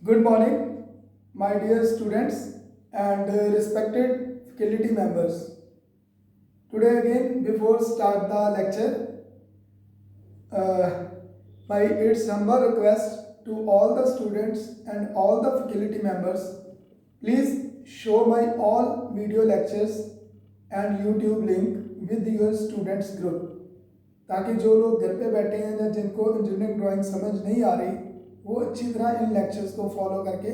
Good morning, my dear students and respected faculty members. Today again, before start the lecture, uh, my it's humble request to all the students and all the faculty members, please show my all video lectures and YouTube link with your students group. ताकि जो लोग घर पे बैठे हैं या जिनको engineering drawing समझ नहीं आ रही वो अच्छी तरह इन लेक्चर्स को फॉलो करके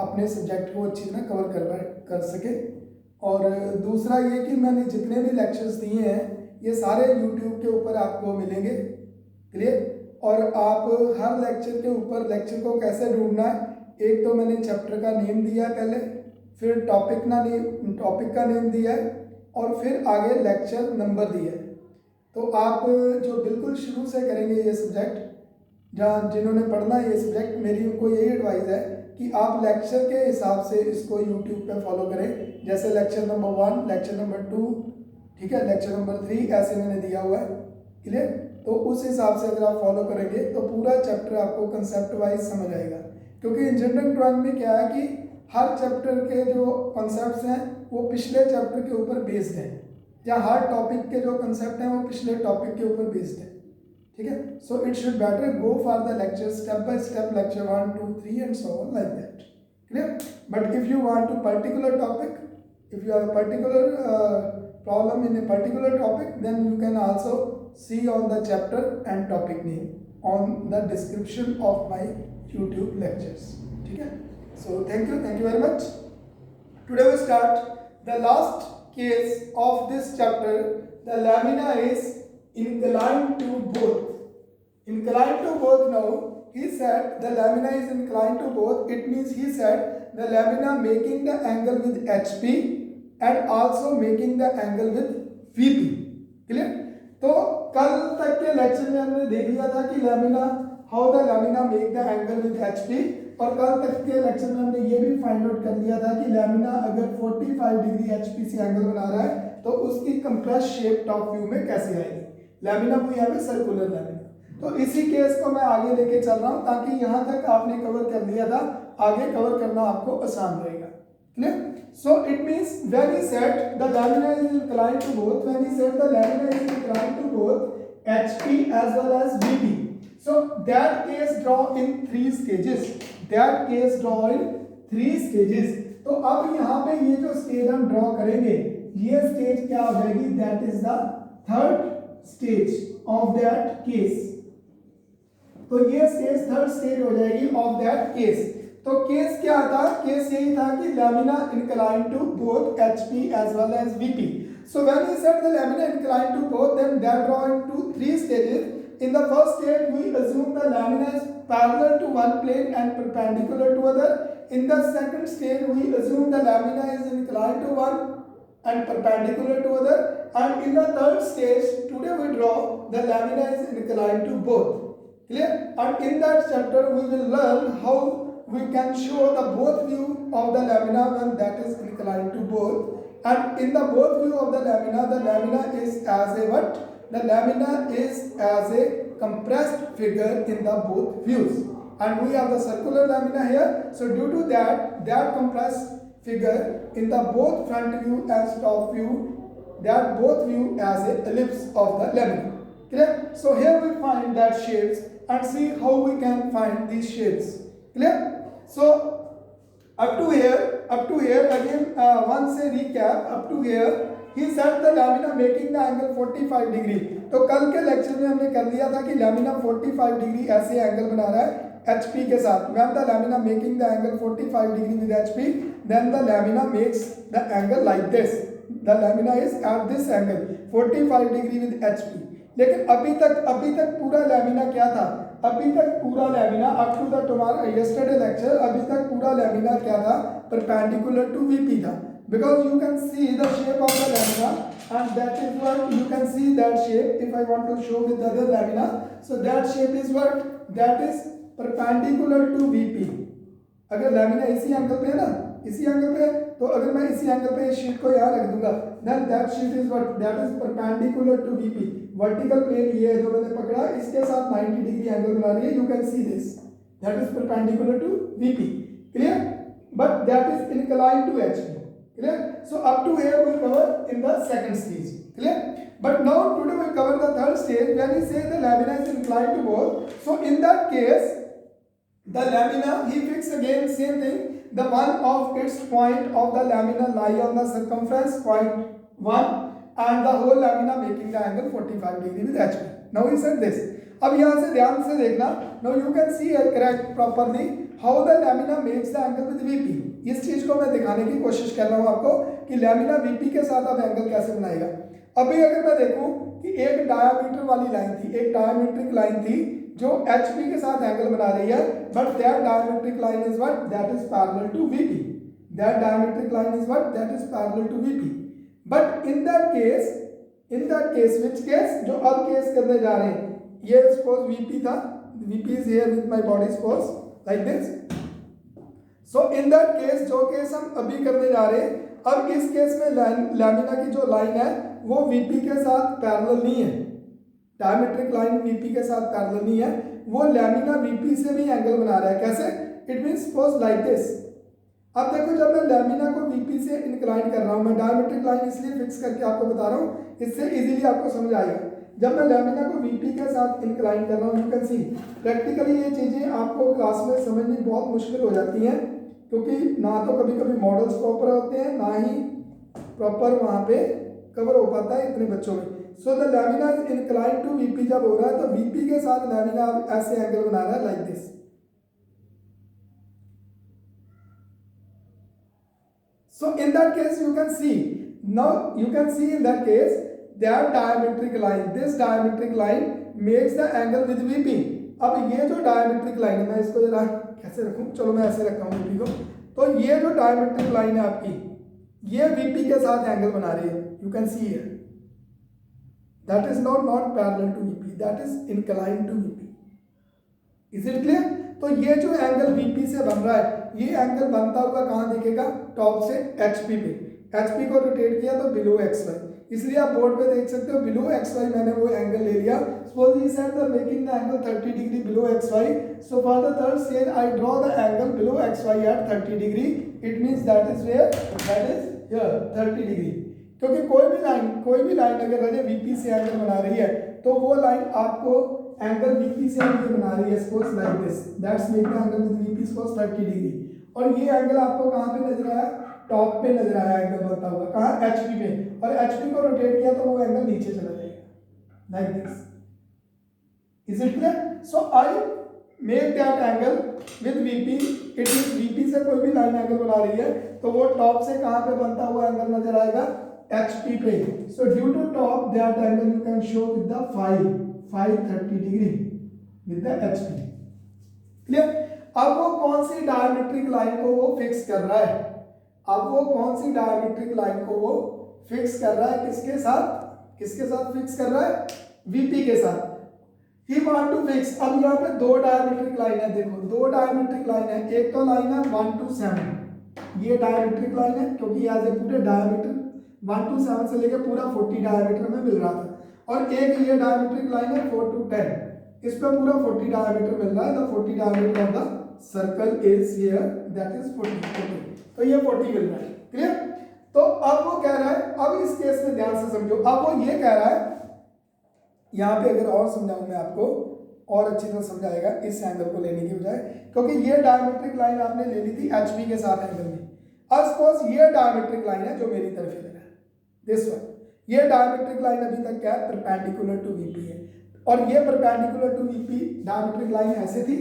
अपने सब्जेक्ट को अच्छी तरह कवर कर सके। और दूसरा ये कि मैंने जितने भी लेक्चर्स दिए हैं ये सारे यूट्यूब के ऊपर आपको मिलेंगे, क्लियर। और आप हर लेक्चर के ऊपर लेक्चर को कैसे ढूंढना है, एक तो मैंने चैप्टर का नेम दिया है पहले, फिर टॉपिक का नेम दिया है और फिर आगे लेक्चर नंबर दिया है। तो आप जो बिल्कुल शुरू से करेंगे ये सब्जेक्ट, जहाँ जिन्होंने पढ़ना है ये सब्जेक्ट, मेरी उनको यही एडवाइस है कि आप लेक्चर के हिसाब से इसको यूट्यूब पे फॉलो करें। जैसे लेक्चर नंबर 1, लेक्चर नंबर 2, ठीक है, लेक्चर नंबर 3 ऐसे मैंने दिया हुआ है, क्लियर। तो उस हिसाब से अगर आप फॉलो करेंगे तो पूरा चैप्टर आपको कंसेप्ट वाइज समझ आएगा। क्योंकि इंजीनियरिंग ड्राइंग में क्या है कि हर चैप्टर के जो कॉन्सेप्ट्स हैं वो पिछले चैप्टर के ऊपर बेस्ड हैं, या हर टॉपिक के जो कंसेप्ट हैं वो पिछले टॉपिक के ऊपर बेस्ड है, ठीक है। So it should better go for the lecture step by step, lecture 1 2 3 and so on like that, clear. But if you want to particular topic, if you have a particular problem in a particular topic, then you can also see on the chapter and topic name on the description of my YouTube lectures, ठीक है। So thank you very much. Today we start the last case of this chapter. The lamina is inclined to both. Inclined to both. Now he said the lamina is inclined to both. It means he said the lamina making the angle with HP and also making the angle with VP, clear। तो कल तक के lecture में हमने देख लिया था कि lamina, how the lamina make the angle with HP, और कल तक के लेक्चर में हमने ये भी फाइंड आउट कर लिया था कि लैमिना अगर 45 डिग्री HP से एंगल बना रहा है तो उसकी कंप्रेस शेप टॉप व्यू में कैसे आएगी। लैमिना को यहाँ पे सर्कुलर लैमिना। तो इसी केस को मैं आगे लेके चल रहा हूँ ताकि यहाँ तक आपने कवर कर लिया था, आगे कवर करना आपको आसान रहेगा, clear. So it means when he said the lamina is inclined to both, when he said the lamina is inclined to both HP as well as VP, so that case draw in 3 stages. That case draw in 3 stages. तो अब यहाँ पे ये जो stage हम draw करेंगे, ये stage क्या हो जाएगी, that is the third stage of that case. तो ये स्टेज थर्ड स्टेज हो जाएगी ऑफ दैट केस। तो केस क्या था, केस यही था कि lamina incline to both HP as well as VP. So when he said the lamina inclined to both, then that draw into 3 stages. In the first stage we assume the lamina is parallel to one plane and perpendicular to other. In the second stage we assume the lamina is inclined to one and perpendicular to other. And in the third stage today we draw the lamina is inclined to both, clear. And in that chapter we will learn how we can show the both view of the lamina when that is inclined to both. And in the both view of the lamina is as a what? The lamina is as a compressed figure in the both views. And we have the circular lamina here. So due to that compressed figure in the both front view and top view, that both view as a ellipse of the lamina. Clear? So here we find that shapes and see how we can find these shapes. Clear? So up to here again once a recap. Up to here he said the lamina making the angle 45 degree. तो कल के lecture में हमने कर लिया था कि lamina 45 degree ऐसे एंगल बना रहा है HP के साथ। when the lamina making the angle 45 degree with HP, then the lamina makes the angle like this. The lamina is at this angle 45 degree with HP. लेकिन अभी तक पूरा लैमिना क्या था, अभी तक पूरा lamina up to the tomorrow yesterday lecture, अभी तक पूरा लैमिना क्या था, परपेंडिकुलर टू VP था। Because you can see the shape of the lamina and that is what you can see that shape. If I want to show with other lamina, so that shape is what, that is perpendicular to VP। अगर lamina इसी angle पे है ना, इसी angle पे, तो अगर मैं इसी एंगल पे इस शीट को यहाँ रख दूंगा, then that sheet is what, that is perpendicular to VP। Vertical plane ये है जो मैंने पकड़ा, इसके साथ 90 डिग्री एंगल बना रही है, you can see this, that is perpendicular to VP. Clear? But that is inclined to HP. Clear? So up to here we'll cover in the second stage. Clear? But now today we'll cover the third stage. When we say the lamina is inclined to both, so in that case the lamina, he fix again same thing, the one of its point of the lamina lie on the circumference point 1 and the whole lamina making the angle 45 degree with HP. Now he said this. अब यहाँ से ध्यान से देखना. Now you can see correct properly how the lamina makes the angle with VP. इस चीज को मैं दिखाने की कोशिश कर रहा हूँ आपको कि लैमिना VP के साथ अब एंगल कैसे बनाएगा. अभी अगर मैं देखूं कि एक डायमीटर वाली लाइन थी, एक डायमीट्रिक लाइन थी जो HP के साथ एंगल बना रही है, but that diametric line is what, that is parallel to VP. That diametric line is what, that is parallel to VP. But in that case which case, जो अब केस करने जा रहे हैं, ये सपोज VP था, VP is here with my body suppose like this. So in that case, जो case हम अभी करने जा रहे हैं, अब इस केस में लैमिना की जो लाइन है वो VP के साथ पैरेलल नहीं है. डायमीट्रिक लाइन VP के साथ पैरेलल नहीं है, वो लैमिना VP से भी एंगल बना रहा है. कैसे? It mean suppose like this. अब देखो जब मैं लैमिना को VP से इंक्लाइन कर रहा हूँ, मैं डायमीट्रिक लाइन इसलिए फिक्स करके आपको बता रहा हूँ, इससे इजीली आपको समझ आएगा. जब मैं लैमिना को VP के साथ इंक्लाइन कर रहा हूँ, यू कैन सी प्रैक्टिकली ये चीज़ें आपको क्लास में समझनी बहुत मुश्किल हो जाती हैं, क्योंकि ना तो कभी कभी मॉडल्स प्रॉपर होते हैं, ना ही प्रॉपर वहाँ पे कवर हो पाता है इतने बच्चों में. So the lamina is incline to VP जब हो रहा है तो VP के साथ लैमिना ऐसे एंगल बना रहा है like this. So in that case you can see, now you can see in that case that diametric line, this diametric line makes the angle with VP. अब ये जो diametric line है, मैं इसको जरा कैसे रखूं, चलो मैं ऐसे रखता हूँ VP को. तो ये जो diametric line है आपकी, ये VP के साथ एंगल बना रही है. You can see here. That is not parallel to VP. That is inclined to VP. Is it clear? तो ये जो एंगल VP से बन रहा है, ये एंगल बनता हुआ कहाँ दिखेगा? टॉप से HP पे. HP को रोटेट किया तो बिलो XY, इसलिए आप बोर्ड पे देख सकते हो बिलो XY मैंने वो एंगल ले लिया. Suppose he said the making the angle 30 degree below XY. So for the third stage I draw the angle below XY at 30 degree. It means that is where, that is here 30 degree. क्योंकि कोई भी line अगर रजे VP से angle बना रही है तो वो लाइन आपको एंगल VP से एंगल बना रही है, suppose like this. That's make the angle with VP suppose 30 degree. और ये एंगल आपको कहाँ पे नजर आया? टॉप पे नजर आया एंगल बनता हुआ. कहाँ? HP पे. और HP को रोटेट किया तो वो एंगल नीचे चला जाएगा like this. Is it clear? So I make that angle with VP. It means VP से कोई भी लाइन एंगल बना रही है तो वो टॉप से कहाँ पे बनता हुआ एंगल नजर आएगा? HP पे. So due to top that angle you can show with the 530 degree with the HP. Clear? अब वो कौन सी डायमीट्रिक लाइन को वो फिक्स कर रहा है? अब वो कौन सी डायमीट्रिक लाइन को वो फिक्स कर रहा है? किसके साथ फिक्स कर रहा है? VP के साथ. He want to fix. अब यहाँ पे दो डायमीट्रिक लाइन है, देखो दो डायमीट्रिक लाइन है. एक तो लाइन है 1 to 7, ये डायमीट्रिक लाइन है क्योंकि यहाँ से पूरे डायमीटर 1 to 7 से लेकर पूरा 40 डायमीटर में मिल रहा था. और एक ये डायमीट्रिक लाइन है 4 to 10, इस पे पूरा 40 डायमीटर मिल रहा है. The 40 diameter of the circle is here, that is 40. तो ये 40 मिल रहा है. क्लियर? तो अब वो कह रहा है, अब इस केस में ध्यान से समझो, अब वो ये कह रहा है, यहाँ पे अगर और समझाऊं मैं आपको और अच्छी तरह समझाएगा इस एंगल को लेने की बजाय, क्योंकि ये डायमीट्रिक लाइन आपने ले ली थी HP के साथ एंगल में. अब सपोज ये डायमीट्रिक लाइन है जो मेरी तरफ है दिस वन. ये डायमीट्रिक लाइन अभी तक क्या है? परपेंडिकुलर टू VP है. और ये परपेंडिकुलर टू VP डायमीट्रिक लाइन ऐसे थी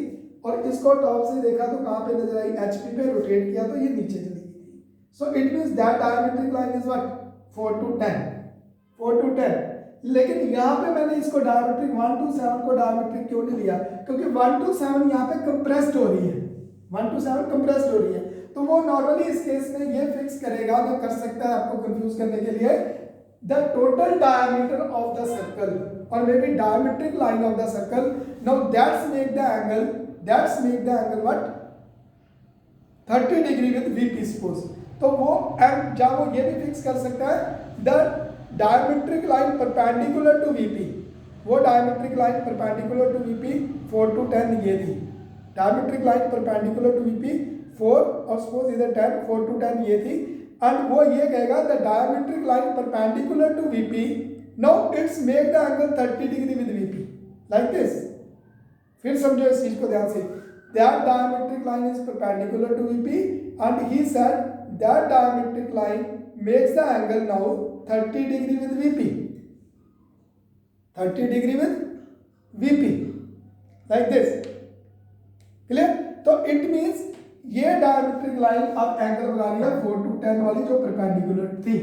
और इसको टॉप से देखा तो कहाँ पे नजर आई? HP पे. रोटेट किया तो ये नीचे चली गई थी. So it means that diametric line is what? 4 to 10. लेकिन यहाँ पे मैंने इसको डायमीट्रिक 1 to 7 को डायमीट्रिक क्यों नहीं लिया? क्योंकि 1 to 7 यहाँ पे कंप्रेस्ड हो रही है. 1 to 7 कंप्रेस्ड हो रही है. तो वो नॉर्मली इस केस में ये फिक्स करेगा, जो कर सकता है आपको कंफ्यूज करने के लिए, the total diameter of the circle और may be diametric line of the circle. Now that's make the angle what? 30 degree with VP suppose. तो वो एंड जब वो ये भी फिक्स कर सकता है the diametric line perpendicular to VP. वो diametric line perpendicular to VP 4 to 10 ये थी. Diametric line perpendicular to VP 4 और सपोज इधर 10, 4 to 10 ये थी, एंड वो ये कहेगा the diametric line perpendicular to VP now it's make the angle 30 degree with VP like this. फिर समझो इस चीज को ध्यान से, that diametric line is perpendicular to VP and he said that diametric line makes the angle now 30 degree with VP, 30 degree with VP like this, clear. तो it means ये diametric line अब एंगल बना रही है 4 to 10 वाली जो perpendicular थी।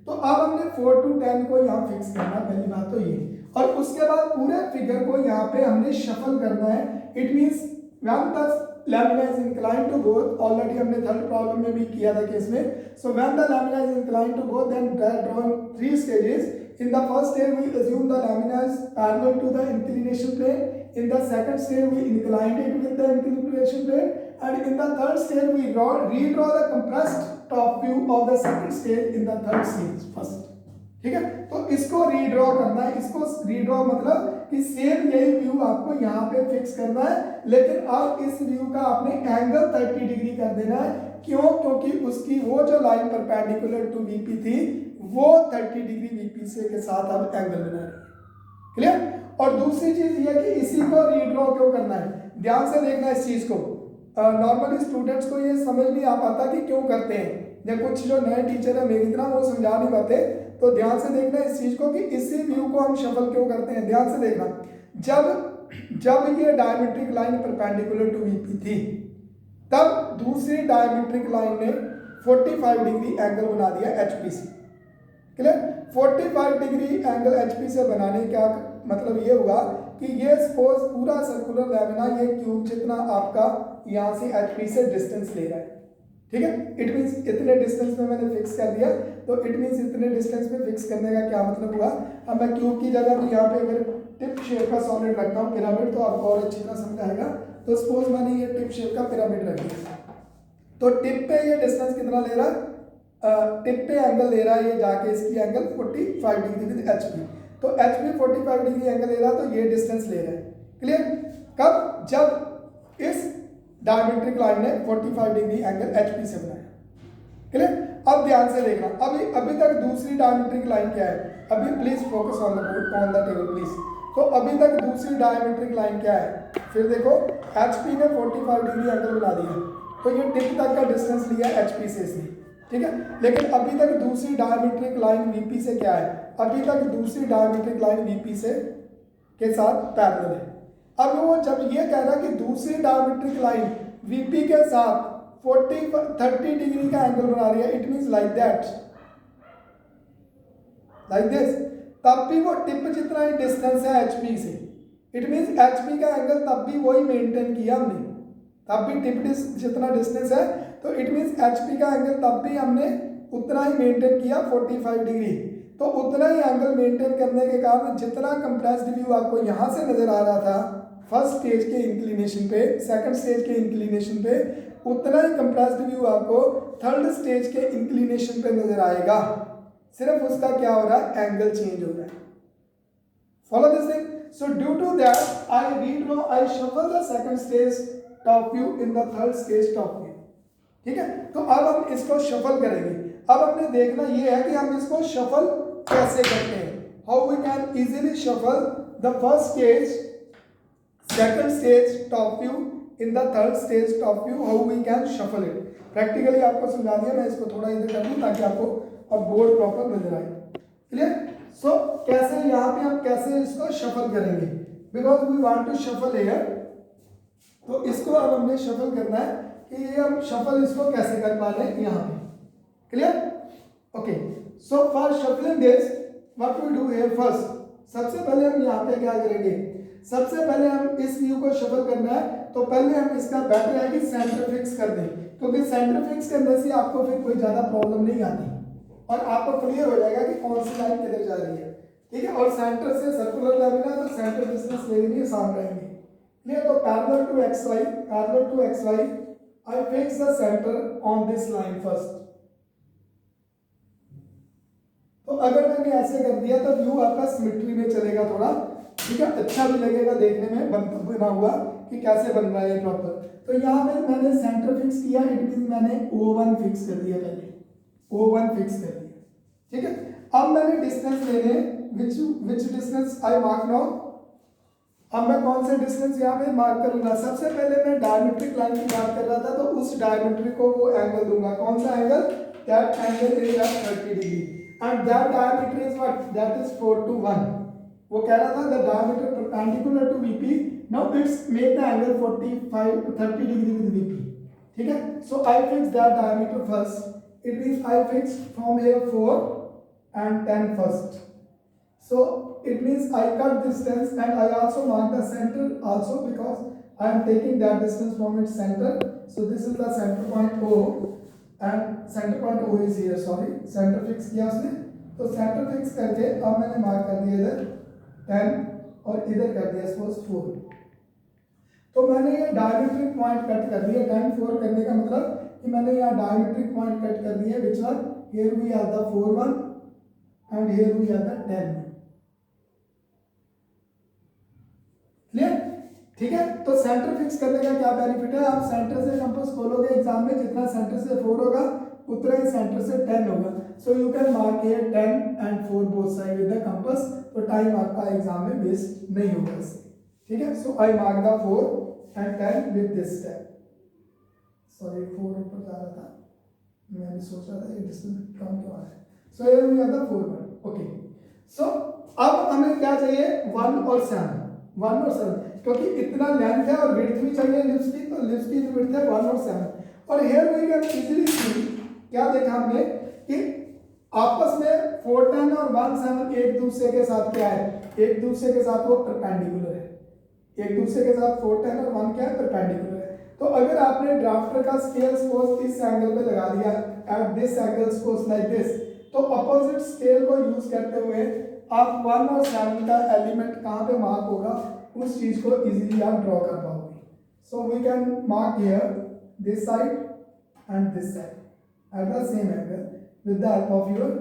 तो अब हमने 4 to 10 को यहाँ फिक्स करना, पहली बात तो ये, और उसके बाद पूरे फिगर को यहाँ पे हमने शफल करना है। It means when the lamina is inclined to both, already हमने थर्ड प्रॉब्लम में भी किया था केस में। So when the lamina is inclined to both then draw in 3 stages. In the first stage we assume the lamina is parallel to the inclination plane. In the second stage we incline it with the inclination plane, and in the third stage we redraw the compressed top view of the second stage in the third stage first। ठीक है, तो इसको redraw करना है। इसको redraw मतलब कि same यही व्यू आपको यहाँ पे फिक्स करना है, लेकिन अब इस व्यू का आपने एंगल 30 डिग्री कर देना है। क्यों? क्योंकि उसकी वो जो लाइन परपेंडिकुलर टू वीपी थी वो 30 डिग्री वीपी से के साथ अब एंगल बना रही है, क्लियर। और दूसरी चीज ये कि इसी को रीड्रॉ क्यों करना है, ध्यान से देखना इस चीज को। नॉर्मली स्टूडेंट्स को ये समझ नहीं आ पाता कि क्यों करते हैं, या कुछ जो नए टीचर है मेरी तरह वो समझा नहीं पाते। तो ध्यान से देखना इस चीज को कि इसी व्यू को हम शफल क्यों करते हैं। ध्यान से देखना, जब ये diametric line perpendicular to VP थी तब दूसरी डायमेट्रिक लाइन ने 45 डिग्री एंगल बना दिया एचपी से, क्लियर। 45 डिग्री एंगल एचपी से बनाने का मतलब ये हुआ कि ये सपोज पूरा सर्कुलर लैमिना ये क्यूब जितना आपका यहाँ से एचपी से डिस्टेंस ले रहा है, ठीक है। इट मींस इतने डिस्टेंस में मैंने फिक्स कर दिया। तो इट मींस इतने डिस्टेंस में फिक्स करने का क्या मतलब हुआ, अब मैं क्यूब की जगह पे यहाँ पे अगर टिप शेप का सॉलिड रखता हूँ पिरामिड, तो आपको और अच्छी तरह समझ आएगा। तो सपोज मैंने ये टिप शेप का पिरामिड रख दिया, तो टिप पे ये डिस्टेंस कितना ले रहा है, टिप पे एंगल ले रहा है ये जाके इसकी एंगल 45 डिग्री विद एचपी। तो एचपी 45 डिग्री एंगल ले रहा है, तो ये डिस्टेंस ले रहा है, क्लियर। कब? जब इस डायमेट्रिक लाइन ने 45 डिग्री एंगल एचपी से बनाया, क्लियर। अब ध्यान से देखना, अभी तक दूसरी डायमेट्रिक लाइन क्या है, अभी please focus on the table please. तो अभी तक दूसरी डायमेट्रिक लाइन क्या है, फिर देखो एचपी ने 45 डिग्री एंगल बना दिया, तो ये टिप तक का डिस्टेंस लिया एचपी से इसने, ठीक है। लेकिन अभी तक दूसरी डायमेट्रिक लाइन वीपी से क्या है, अभी तक दूसरी डायमेट्रिक लाइन वीपी से के साथ पैरेलल है। अब वो जब ये कह रहा है कि दूसरी डायमेट्रिक लाइन वीपी के साथ 30 डिग्री का एंगल बना रही है, it means like that, like this, तब भी वो टिप जितना ही डिस्टेंस है एचपी से, इट मींस एचपी का एंगल तब भी वही मेंटेन किया हमने, तब भी टिप जितना डिस्टेंस है, तो इट मींस एचपी का एंगल तब भी हमने उतना ही मेंटेन किया 45 डिग्री। तो उतना ही एंगल मेंटेन करने के कारण जितना कंप्रेस्ड व्यू आपको यहाँ से नजर आ रहा था फर्स्ट स्टेज के इंक्लिनेशन पे, सेकंड स्टेज के इंक्लिनेशन पे, उतना ही कंप्रेस्ड व्यू आपको थर्ड स्टेज के इंक्लिनेशन पे नजर आएगा। सिर्फ उसका क्या हो रहा है, एंगल चेंज हो रहा है। Follow this thing. So due to that I shuffle the second stage top view in the third stage top view, ठीक है। तो अब हम इसको शफल करेंगे। अब हमने देखना ये है कि हम इसको शफल कैसे करते हैं, how we can easily shuffle the first stage second stage top view in the third stage top view, how we can shuffle it. Practically आपको समझा दिया, मैं इसको थोड़ा इधर कर दूं ताकि आपको अब बोर्ड प्रॉपर नजर आए, क्लियर। सो कैसे यहाँ पे हम कैसे इसको शफल करेंगे, because we want to shuffle here. तो इसको अब हमने शफल करना है कि ये हम शफल इसको कैसे कर पा रहे हैं यहाँ पे, clear. Okay, so for shuffling this what we do here first, सबसे पहले हम यहाँ पे क्या करेंगे, सबसे पहले हम इस व्यू को शफल करना है। तो पहले हम इसका बेटर है कि सेंटर फिक्स कर दें, क्योंकि सेंटर फिक्स करने से आपको फिर कोई ज्यादा प्रॉब्लम नहीं आती और आपको क्लियर हो जाएगा कि कौन सी लाइन किधर जा रही है, ठीक है। और सेंटर से सर्कुलर लैमिना तो सेंटर डिस्टेंस लेने में आसान रहेंगे, क्लियर। तो parallel to X Y I fix the centre on this line first. तो अगर मैंने ऐसे कर दिया तो व्यू आपका सिमेट्री में चलेगा थोड़ा, ठीक है, अच्छा भी लगेगा देखने में बना हुआ कि कैसे बन रहा है ये प्रॉपर। तो यहाँ पे मैंने सेंटर फिक्स किया, इट मीन मैंने O1 फिक्स कर दिया, पहले O1 फिक्स कर दिया, ठीक है। अब मैंने डिस्टेंस लेने, विच डिस्टेंस आई मार्क नाउ। अब मैं कौन से डिस्टेंस यहाँ पे मार्क करूंगा, सबसे पहले मैं डायमेट्रिक लाइन की बात कर रहा था, तो उस डायमेट्रिक को वो एंगल दूंगा, कौन सा angle, that angle is at 30 degree and that diameter is what, that is 4 to 1। वो कह रहा था the diameter perpendicular to VP, now it's make the angle 45 to 30 degree with VP, ठीक है। So I fix that diameter first, it means I fix from here 4 and 10 first. So it means I cut distance and I also mark the center also, because I am taking that distance from its center. So this is the center point O and center point O is here, sorry, center fix किया उसने, तो center fix करके अब मैंने mark कर दिया इधर 10 और इधर कर दिया सपोज 4। तो मैंने ये डायमेट्रिक पॉइंट कट कर दिया, 10 4 करने का मतलब कि मैंने यहाँ डायमेट्रिक पॉइंट कट कर दिया, which one, here we have the 4 1 and here we have the 10। Clear, ठीक है। तो सेंटर फिक्स करने का क्या बेनिफिट है, आप सेंटर से कंपास खोलोगे एग्जाम में, जितना सेंटर से 4 होगा उतना ही सेंटर से 10 होगा। So you can mark here 10 and 4 both side with the compass, तो टाइम आपका एग्जाम में वेस्ट नहीं होगा इससे, ठीक है। So I mark the 4 and 10 with this step, sorry 4 ऊपर जा रहा था, मैं भी सोच रहा था ये डिस्टेंस कम क्यों आ रहा है। So here we have the 4 1, okay. So अब हमें क्या चाहिए, 1 और 7, 1 और 7, क्योंकि इतना लेंथ है और विड्थ भी चाहिए लिप्स की, तो लिप्स की विड्थ है 1 और 7। और here we can easily see, क्या देखा हमने कि आपस में 4 10 और 1 7 एक दूसरे के साथ क्या है, एक दूसरे के साथ वो परपेंडिकुलर है, एक दूसरे के साथ 4 10 और 1 क्या है, परपेंडिकुलर है। तो अगर आपने ड्राफ्टर का स्केल सपोज इस एंगल पे लगा दिया, at this angle suppose like this, तो अपोजिट स्केल को यूज करते हुए आप 1 और 7 का एलिमेंट कहाँ पे मार्क होगा, उस चीज को इजीली आप ड्रॉ कर पाओगे। So we can mark here this side and this side at the same angle with the help of your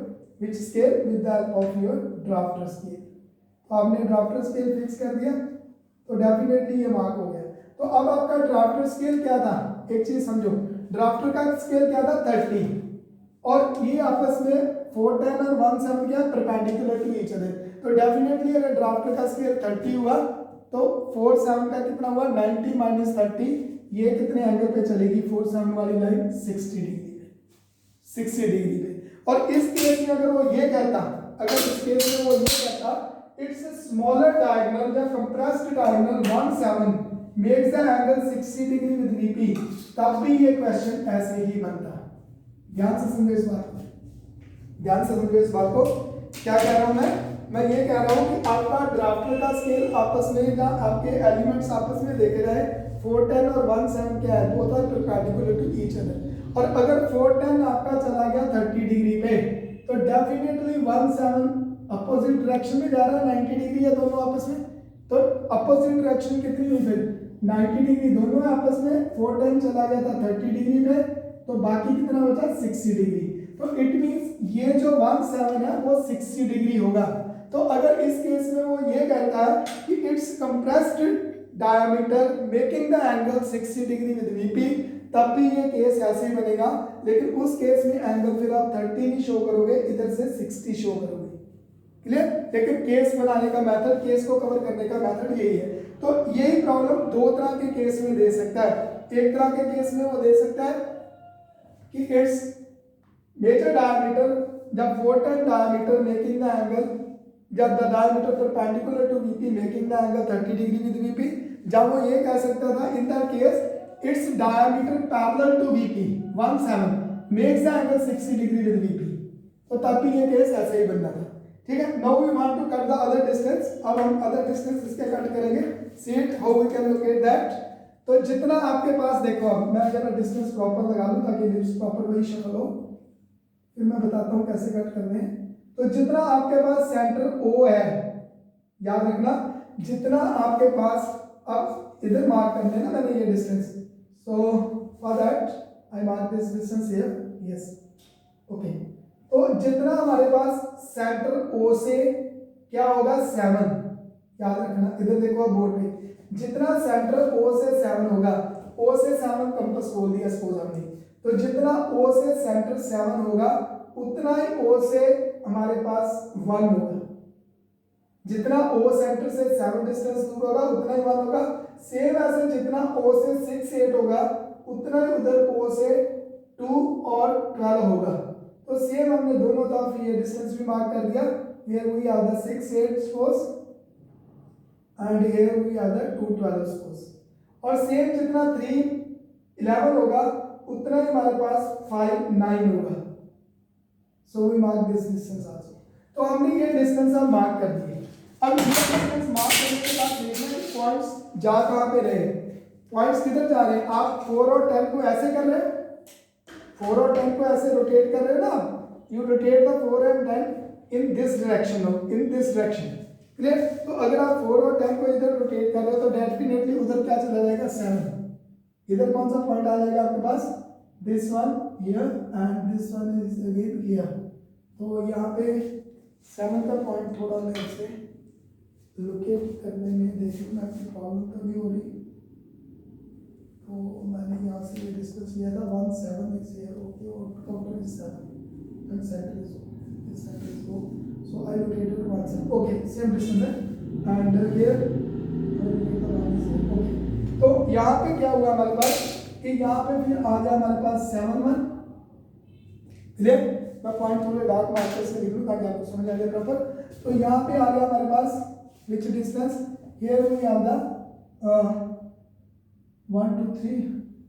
which scale, with the help of your drafter scale. तो आपने drafter scale fix कर दिया, तो definitely ये mark हो गया। तो अब आपका ड्राफ्टर स्केल क्या था, एक चीज समझो, ड्राफ्टर का स्केल क्या था 30, और ये आपस में 4 10 और 1 7 क्या परपेंडिकुलर टू ईच अदर। तो डेफिनेटली अगर ड्राफ्टर का स्केल 30 हुआ तो 4 7 का कितना हुआ 90 माइनस 30, ये कितने एंगल पे चलेगी, 4 7 वाली लाइन 60 डिग्री पे, 60 डिग्री पे। और इस केस में अगर वो ये कहता, अगर इस केस में वो ये कहता इट्स अ स्मॉलर डायगोनल या compressed diagonal 1 7 makes the angle 60 degree with VP, तब भी ये क्वेश्चन ऐसे ही बनता। ध्यान से समझो इस बात को, ध्यान से समझो इस बात को। क्या कह रहा हूं मैं ये कह रहा हूं कि आपका ड्राफ्टर का स्केल आपस में या आपके एलिमेंट्स आपस में देखे रहे 4 10 और 1 7 क्या है, both are perpendicular to each other. और अगर 4 10 आपका चला गया 30 डिग्री पे, तो डेफिनेटली 1 7 अपोजिट डायरेक्शन में जा रहा है, 90 डिग्री है दोनों आपस में, तो अपोजिट डायरेक्शन कितनी हुई फिर 90 डिग्री, दोनों आपस में 4 10 चला गया था 30 डिग्री पे, तो बाकी कितना बचा 60 डिग्री। तो इट मींस ये जो 1 7 है वो 60 डिग्री होगा। तो अगर इस केस में वो ये कहता है कि it's compressed diameter making the angle 60 degree with VP, तब भी ये केस ऐसे ही बनेगा। लेकिन उस केस में एंगल फिर आप 30 नहीं शो करोगे, इधर से 60 शो करोगे। क्लियर। लेकिन केस बनाने का मेथड, केस को कवर करने का मेथड यही है। तो यही प्रॉब्लम दो तरह के केस में दे सकता है। एक तरह के केस में वो दे सकता है कि it's major diameter the 4 10 diameter making the angle, जब the diameter perpendicular to VP making the angle 30 degree with VP, जब वो ये कह सकता था in that case it's diameter parallel to VP 1 7 makes the angle 60 degree with VP, तो तब भी ये केस ऐसे ही बनना था। ठीक है। Now we want to cut the other distance. अब हम अदर डिस्टेंस इसके कट करेंगे। See it how we can locate that. तो जितना आपके पास, देखो अब मैं जरा डिस्टेंस प्रॉपर लगा लूं ताकि लिप्स प्रॉपर वही शक्ल हो, फिर मैं बताता हूं कैसे कट करने हैं। तो जितना आपके पास सेंटर O है, याद रखना, जितना आपके पास, अब इधर मार्क कर लेना मैंने ये distance. So for that I mark this distance here, yes, okay. तो जितना हमारे पास सेंटर O से क्या होगा 7, याद रखना, इधर देखो आप बोर्ड पे जितना सेंटर O से 7 होगा, O से 7 कंपास बोल दिया सपोज हमने, तो जितना O से सेंटर 7 होगा उतना ही O से हमारे पास 1 होगा। जितना O सेंटर से 7 डिस्टेंस दूर होगा उतना ही 1 होगा। सेम ऐसे जितना O से 6 8 होगा उतना ही उधर O से 2 और 12 होगा। तो सेम हमने दोनों तरफ ये डिस्टेंस भी मार्क कर दिया। Here we have the 6 8 suppose and here we have the 2 12 suppose। और सेम जितना 3 11 होगा उतना ही हमारे पास 5 9 होगा। So we mark this distance also। तो हमने ये डिस्टेंस अब मार्क कर दिए। अब ये डिस्टेंस मार्क करने के बाद देखना कि पॉइंट्स जा कहाँ पे रहे, पॉइंट्स किधर जा रहे हैं। आप 4 और 10 को ऐसे कर रहे हैं, 4 और 10 को ऐसे रोटेट कर रहे हैं ना, you rotate the 4 and 10 in this direction, in this direction, clear. तो अगर आप 4 और 10 को इधर रोटेट कर रहे हो तो डेफिनेटली उधर क्या चला जाएगा 7। इधर कौन सा पॉइंट आ जाएगा आपके पास, this one here and this one is again here. तो यहाँ पे 7 का पॉइंट थोड़ा मैं इसे लोकेट करने में देखो ना कि प्रॉब्लम तो नहीं हो रही। तो मैंने यहाँ से ये डिस्कस किया था 1 7 इज हियर, ओके, और total is 7 and centre is this centre is so I located 1 7, okay, same distance है एंड हियर ओके। तो यहाँ पे क्या हुआ हमारे पास कि यहाँ पे फिर आ गया हमारे पास 7 1, क्लियर। मैं पॉइंट थोड़े डार्क मार्कर से लिख लूँ ताकि आपको समझ आ जाए प्रॉपर। तो यहाँ पे आ गया हमारे पास which distance, here we have the 1 2 3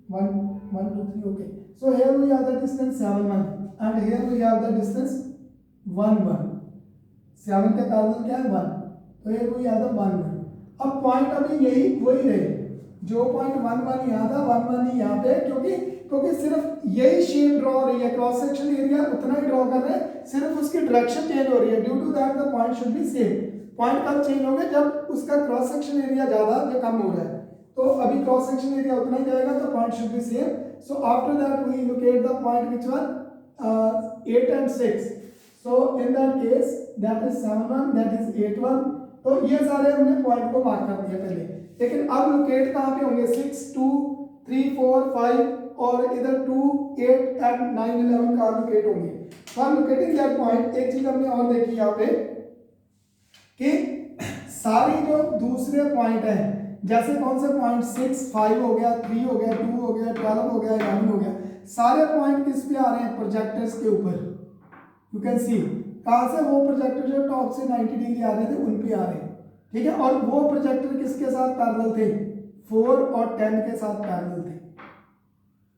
1 1 2 3, okay, so here we have the distance 7 1 and here we have the distance 1 1, 7 के पैरेलल क्या है 1, तो here we have the 1 1। अब पॉइंट अभी यही वही रहे, जो पॉइंट 1 1 यहाँ था 1 1 ही यहाँ पे, क्योंकि सिर्फ यही शेप ड्रॉ हो रही है, क्रॉस सेक्शन एरिया उतना ही ड्रॉ कर रहे हैं, सिर्फ उसकी डायरेक्शन चेंज हो रही है। Due to that the point should be same. Point कब चेंज हो गया, जब उसका क्रॉस सेक्शन एरिया ज्यादा या कम हो रहा है। तो अभी क्रॉस सेक्शन एरिया उतना ही जाएगा तो point should be same. So after that we locate the point which one 8 and 6। So in that case that is 7 1, that is 8 1। तो ये सारे हमने पॉइंट को मार्क कर दिया पहले, लेकिन अब लोकेट कहाँ पे होंगे, 6 2 3 4 5 और इधर 2 8 and 9 11 कहाँ लोकेट होंगे। फॉर लोकेटिंग दैट पॉइंट एक चीज हमने और देखी यहाँ पे कि सारी जो दूसरे पॉइंट हैं, जैसे कौन से पॉइंट 6 5 हो गया, 3 हो गया, 2 हो गया, 12 हो गया, 11 हो गया, सारे पॉइंट किस पे आ रहे हैं, प्रोजेक्टर्स के ऊपर। यू कैन सी कहां से, वो प्रोजेक्टर जो टॉप से 90 डिग्री आ रहे थे उन पे आ रहे हैं, ठीक है। और वो प्रोजेक्टर किसके साथ पैरेलल थे, 4 और 10 के साथ पैरेलल थे।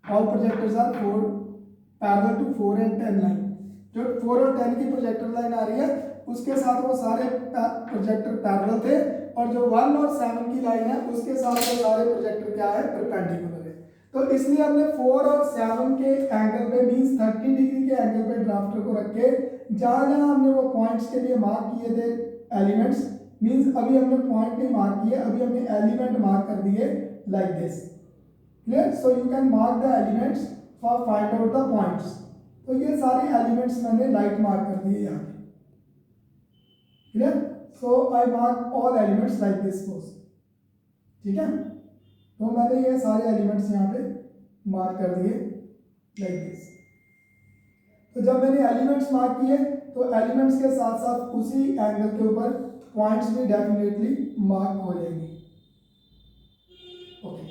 All projectors are 4 parallel to 4 and 10 line. जो 4 और 10 की प्रोजेक्टर लाइन आ रही है उसके साथ वो सारे प्रोजेक्टर पैरेलल थे, और जो 1 और 7 की लाइन है उसके साथ वो सारे प्रोजेक्टर क्या है, परपेंडिकुलर है। तो इसलिए हमने 4 और 7 के एंगल पे मींस 30 डिग्री के एंगल पे ड्राफ्टर को रख के जहां जहां हमने वो पॉइंट्स के लिए मार्क किए थे एलिमेंट्स, मींस अभी हमने पॉइंट नहीं मार्क किए, अभी हमने एलिमेंट मार्क कर दिए like this, clear. So you can mark the elements for find out the points. तो ये सारे एलिमेंट्स मैंने लाइट मार्क कर दिए यहाँ पे, clear. So I mark all elements like this suppose, ठीक है। तो मैंने ये सारे एलिमेंट्स यहाँ पे मार्क कर दिए लाइक दिस। तो जब मैंने एलिमेंट्स मार्क किए तो एलिमेंट्स के साथ साथ उसी एंगल के ऊपर पॉइंट्स भी डेफिनेटली मार्क हो जाएंगे, ओके।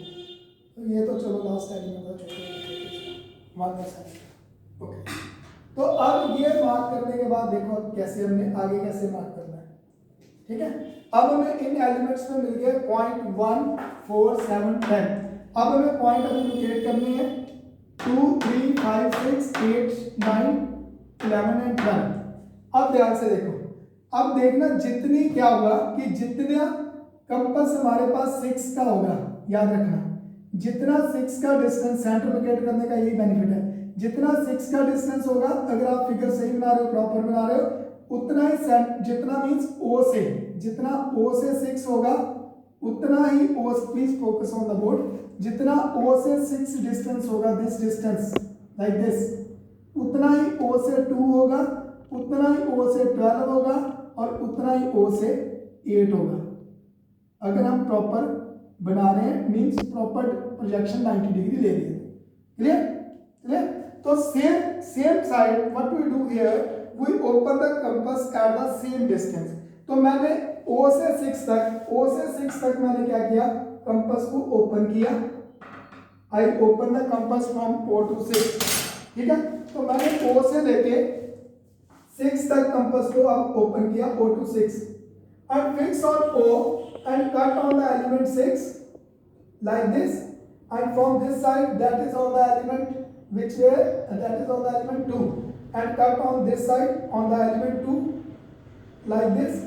तो ये तो चलो लास्ट एलिमेंट था, छोटे मार्क कर, ओके। तो अब ये मार्क करने के बाद देखो कैसे हमने आगे कैसे मार्क करना है, ठीक है। अब हमें इन एलिमेंट्स में मिल गए पॉइंट 1 4 7 10। अब हमें पॉइंट अभी लोकेट करनी है 2 3 5 6 8 9 11 and 12। अब ध्यान से देखो, अब देखना जितनी क्या होगा कि जितना कंपास हमारे पास 6 का होगा, याद रखना जितना 6 का डिस्टेंस सेंटर लोकेट करने का यही बेनिफिट है, जितना 6 का डिस्टेंस होगा, अगर आप फिगर सही बना रहे हो प्रॉपर बना रहे हो, उतना ही जितना मींस O से, जितना O से 6 होगा उतना ही O, please focus on the board, जितना O से 6 डिस्टेंस होगा, दिस डिस्टेंस लाइक दिस, उतना ही O से 2 होगा, उतना ही O से 12 होगा और उतना ही O से 8 होगा। अगर हम प्रॉपर बना रहे हैं, मीन्स प्रॉपर प्रोजेक्शन 90 डिग्री ले रही है। Clear clear. तो same side what we do here, we open the compass at the same distance. तो मैंने O से 6 तक मैंने क्या किया, कंपास को ओपन किया। आई open the compass from O to 6, ठीक है। तो मैंने O से लेके 6 तक कंपास को अब ओपन किया, O to 6, and fix on O and cut on the element 6 like this, and from this side that is on the element which where that is on the element 2, and cut on this side on the element 2 like this,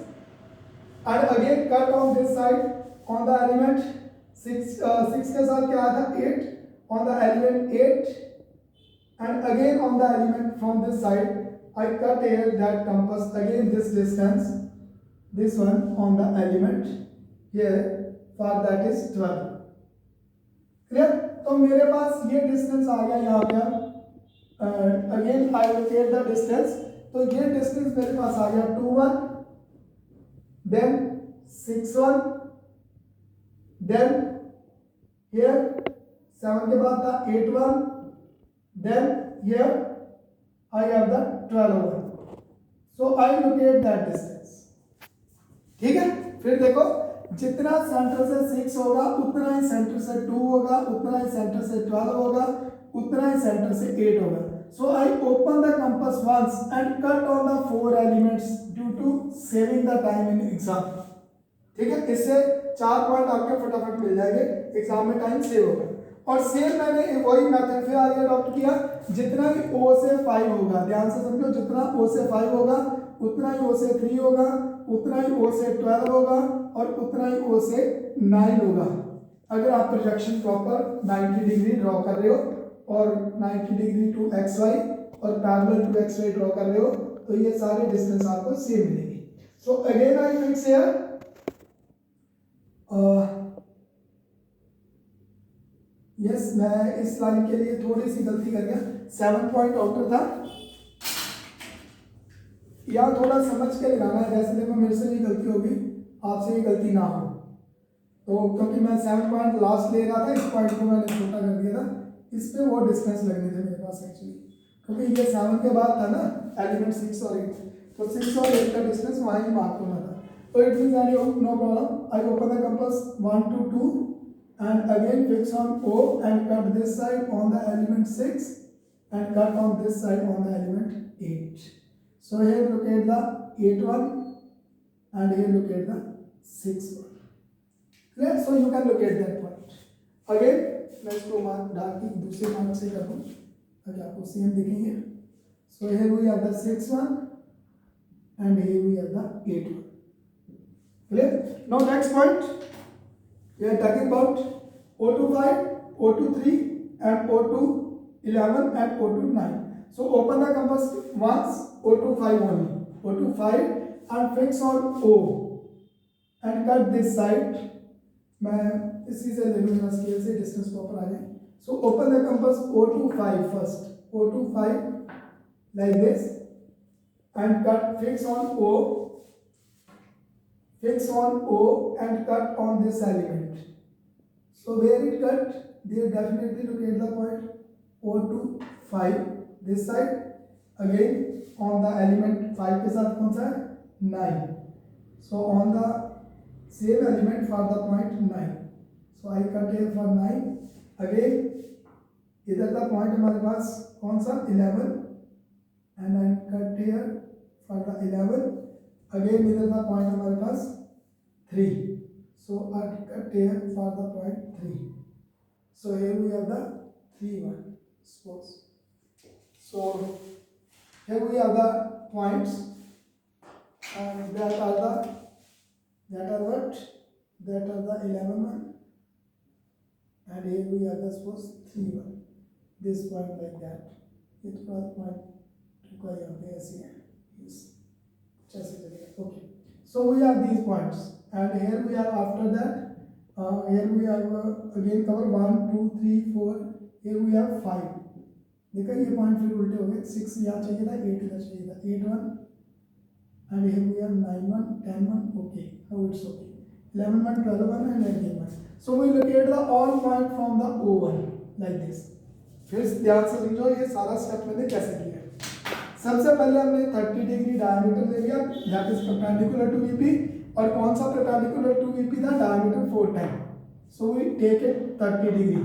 and again cut on this side on the element 6 के साथ क्या आता है 8 on the element 8, and again on the element from this side I cut here that compass again this distance, this one on the element here for that is 12। Clear. तो मेरे पास ये distance आ गया यहाँ पे। Again I locate the distance, तो ये distance मेरे पास आ गया 2 1, देन 6 1, देन here 7 के बाद था 8 1, then here I have the 12 1, so I locate that distance। ठीक है। फिर देखो जितना सेंटर से 6 होगा उतना ही सेंटर से 2 होगा, उतना ही सेंटर से 12 होगा, उतना ही सेंटर से 8 होगा। So I open the compass once and cut on the 4 elements due to saving the time in exam. ठीक है, इससे 4 पॉइंट आपके फटाफट मिल जाएंगे, एग्जाम में टाइम सेव होगा। और सेम मैंने वही मेथड फिर आगे अडॉप्ट किया, जितना भी O से 5 होगा, ध्यान से समझो, जितना O से 5 होगा उतना ही O से 3 होगा, उतना ही O से 12 होगा और उतना ही O से 9 होगा। अगर आप प्रोजेक्शन प्रॉपर 90 डिग्री ड्रॉ कर रहे हो और 90 डिग्री टू XY और पैरेलल टू XY ड्रॉ कर रहे हो तो ये सारे डिस्टेंस आपको सेम मिलेंगे। So again I fix here yes, मैं इस लाइन के लिए थोड़ी सी गलती कर गया, 7 पॉइंट आउटर था, या थोड़ा समझ के लगाना है। जैसे देखो मेरे से भी गलती होगी, आपसे भी गलती ना हो, तो क्योंकि मैं 7 पॉइंट लास्ट ले रहा था, इस पॉइंट को मैंने छोटा कर दिया था, इस पे वो डिस्टेंस लगने थे मेरे पास एक्चुअली, क्योंकि ये 7 के बाद था ना एलिमेंट 6 और 8, तो 6 और 8 का डिस्टेंस वहाँ ही मार्क होना था। तो it means I know problem, I open the compass 1 to 2 and again fix on O and cut this side on the element 6 and cut on this side on the element 8. So here locate the 8 one and here locate the 6 one. Clear? So you can locate that point. Again मैं इसको mark डाल के दूसरे mark से कर दूँ ताकि आपको सेम दिखेंगे। So here we have the 6 one and here we have the 8 one. Clear? Now next point. We are talking about O25, O23 and O11 and O29. So open the compass once, O25 only, O25 and fix on O and cut this side. मैं इसी से ले लूँगा scale से, distance proper आ जाए। So open the compass O25 first, O25 like this and cut, fix on O. Fix on O and cut on this element. So where it cut, there definitely locate the point O25 this side. Again on the element 5 के साथ कौन सा है 9. So on the same element for the point 9. So I cut here for 9. Again इधर का point हमारे पास कौन सा 11 and I cut here for the 11. Again इधर का पॉइंट हमारे पास 3, so I cut here for the point 3. So here we have the 3 one, suppose. So here we have the points and that are what? That are the 11 one, and here we have the suppose 3 one. This point like that. It was point 2 का यहाँ पे ऐसे है, yes. Okay, so we have these points and here we have after that here we have again cover 1 2 3 4, here we have 5। देखा ये point फिर उल्टे हो गए, 6 यहाँ चाहिए था, 8 इधर चाहिए था, 8 1 and here we have 9 1 10 1। okay, how it's okay, 11 1 12 1 and 19 1. So we locate the all point from the O1 like this. फिर ध्यान से समझो ये सारा स्टेप मैंने कैसे किया है। सबसे पहले हमने 30 डिग्री डायमीटर ले लिया that is perpendicular to VP, और कौन सा परपेंडिकुलर टू वीपी था, diameter 410. So we take it 30 degree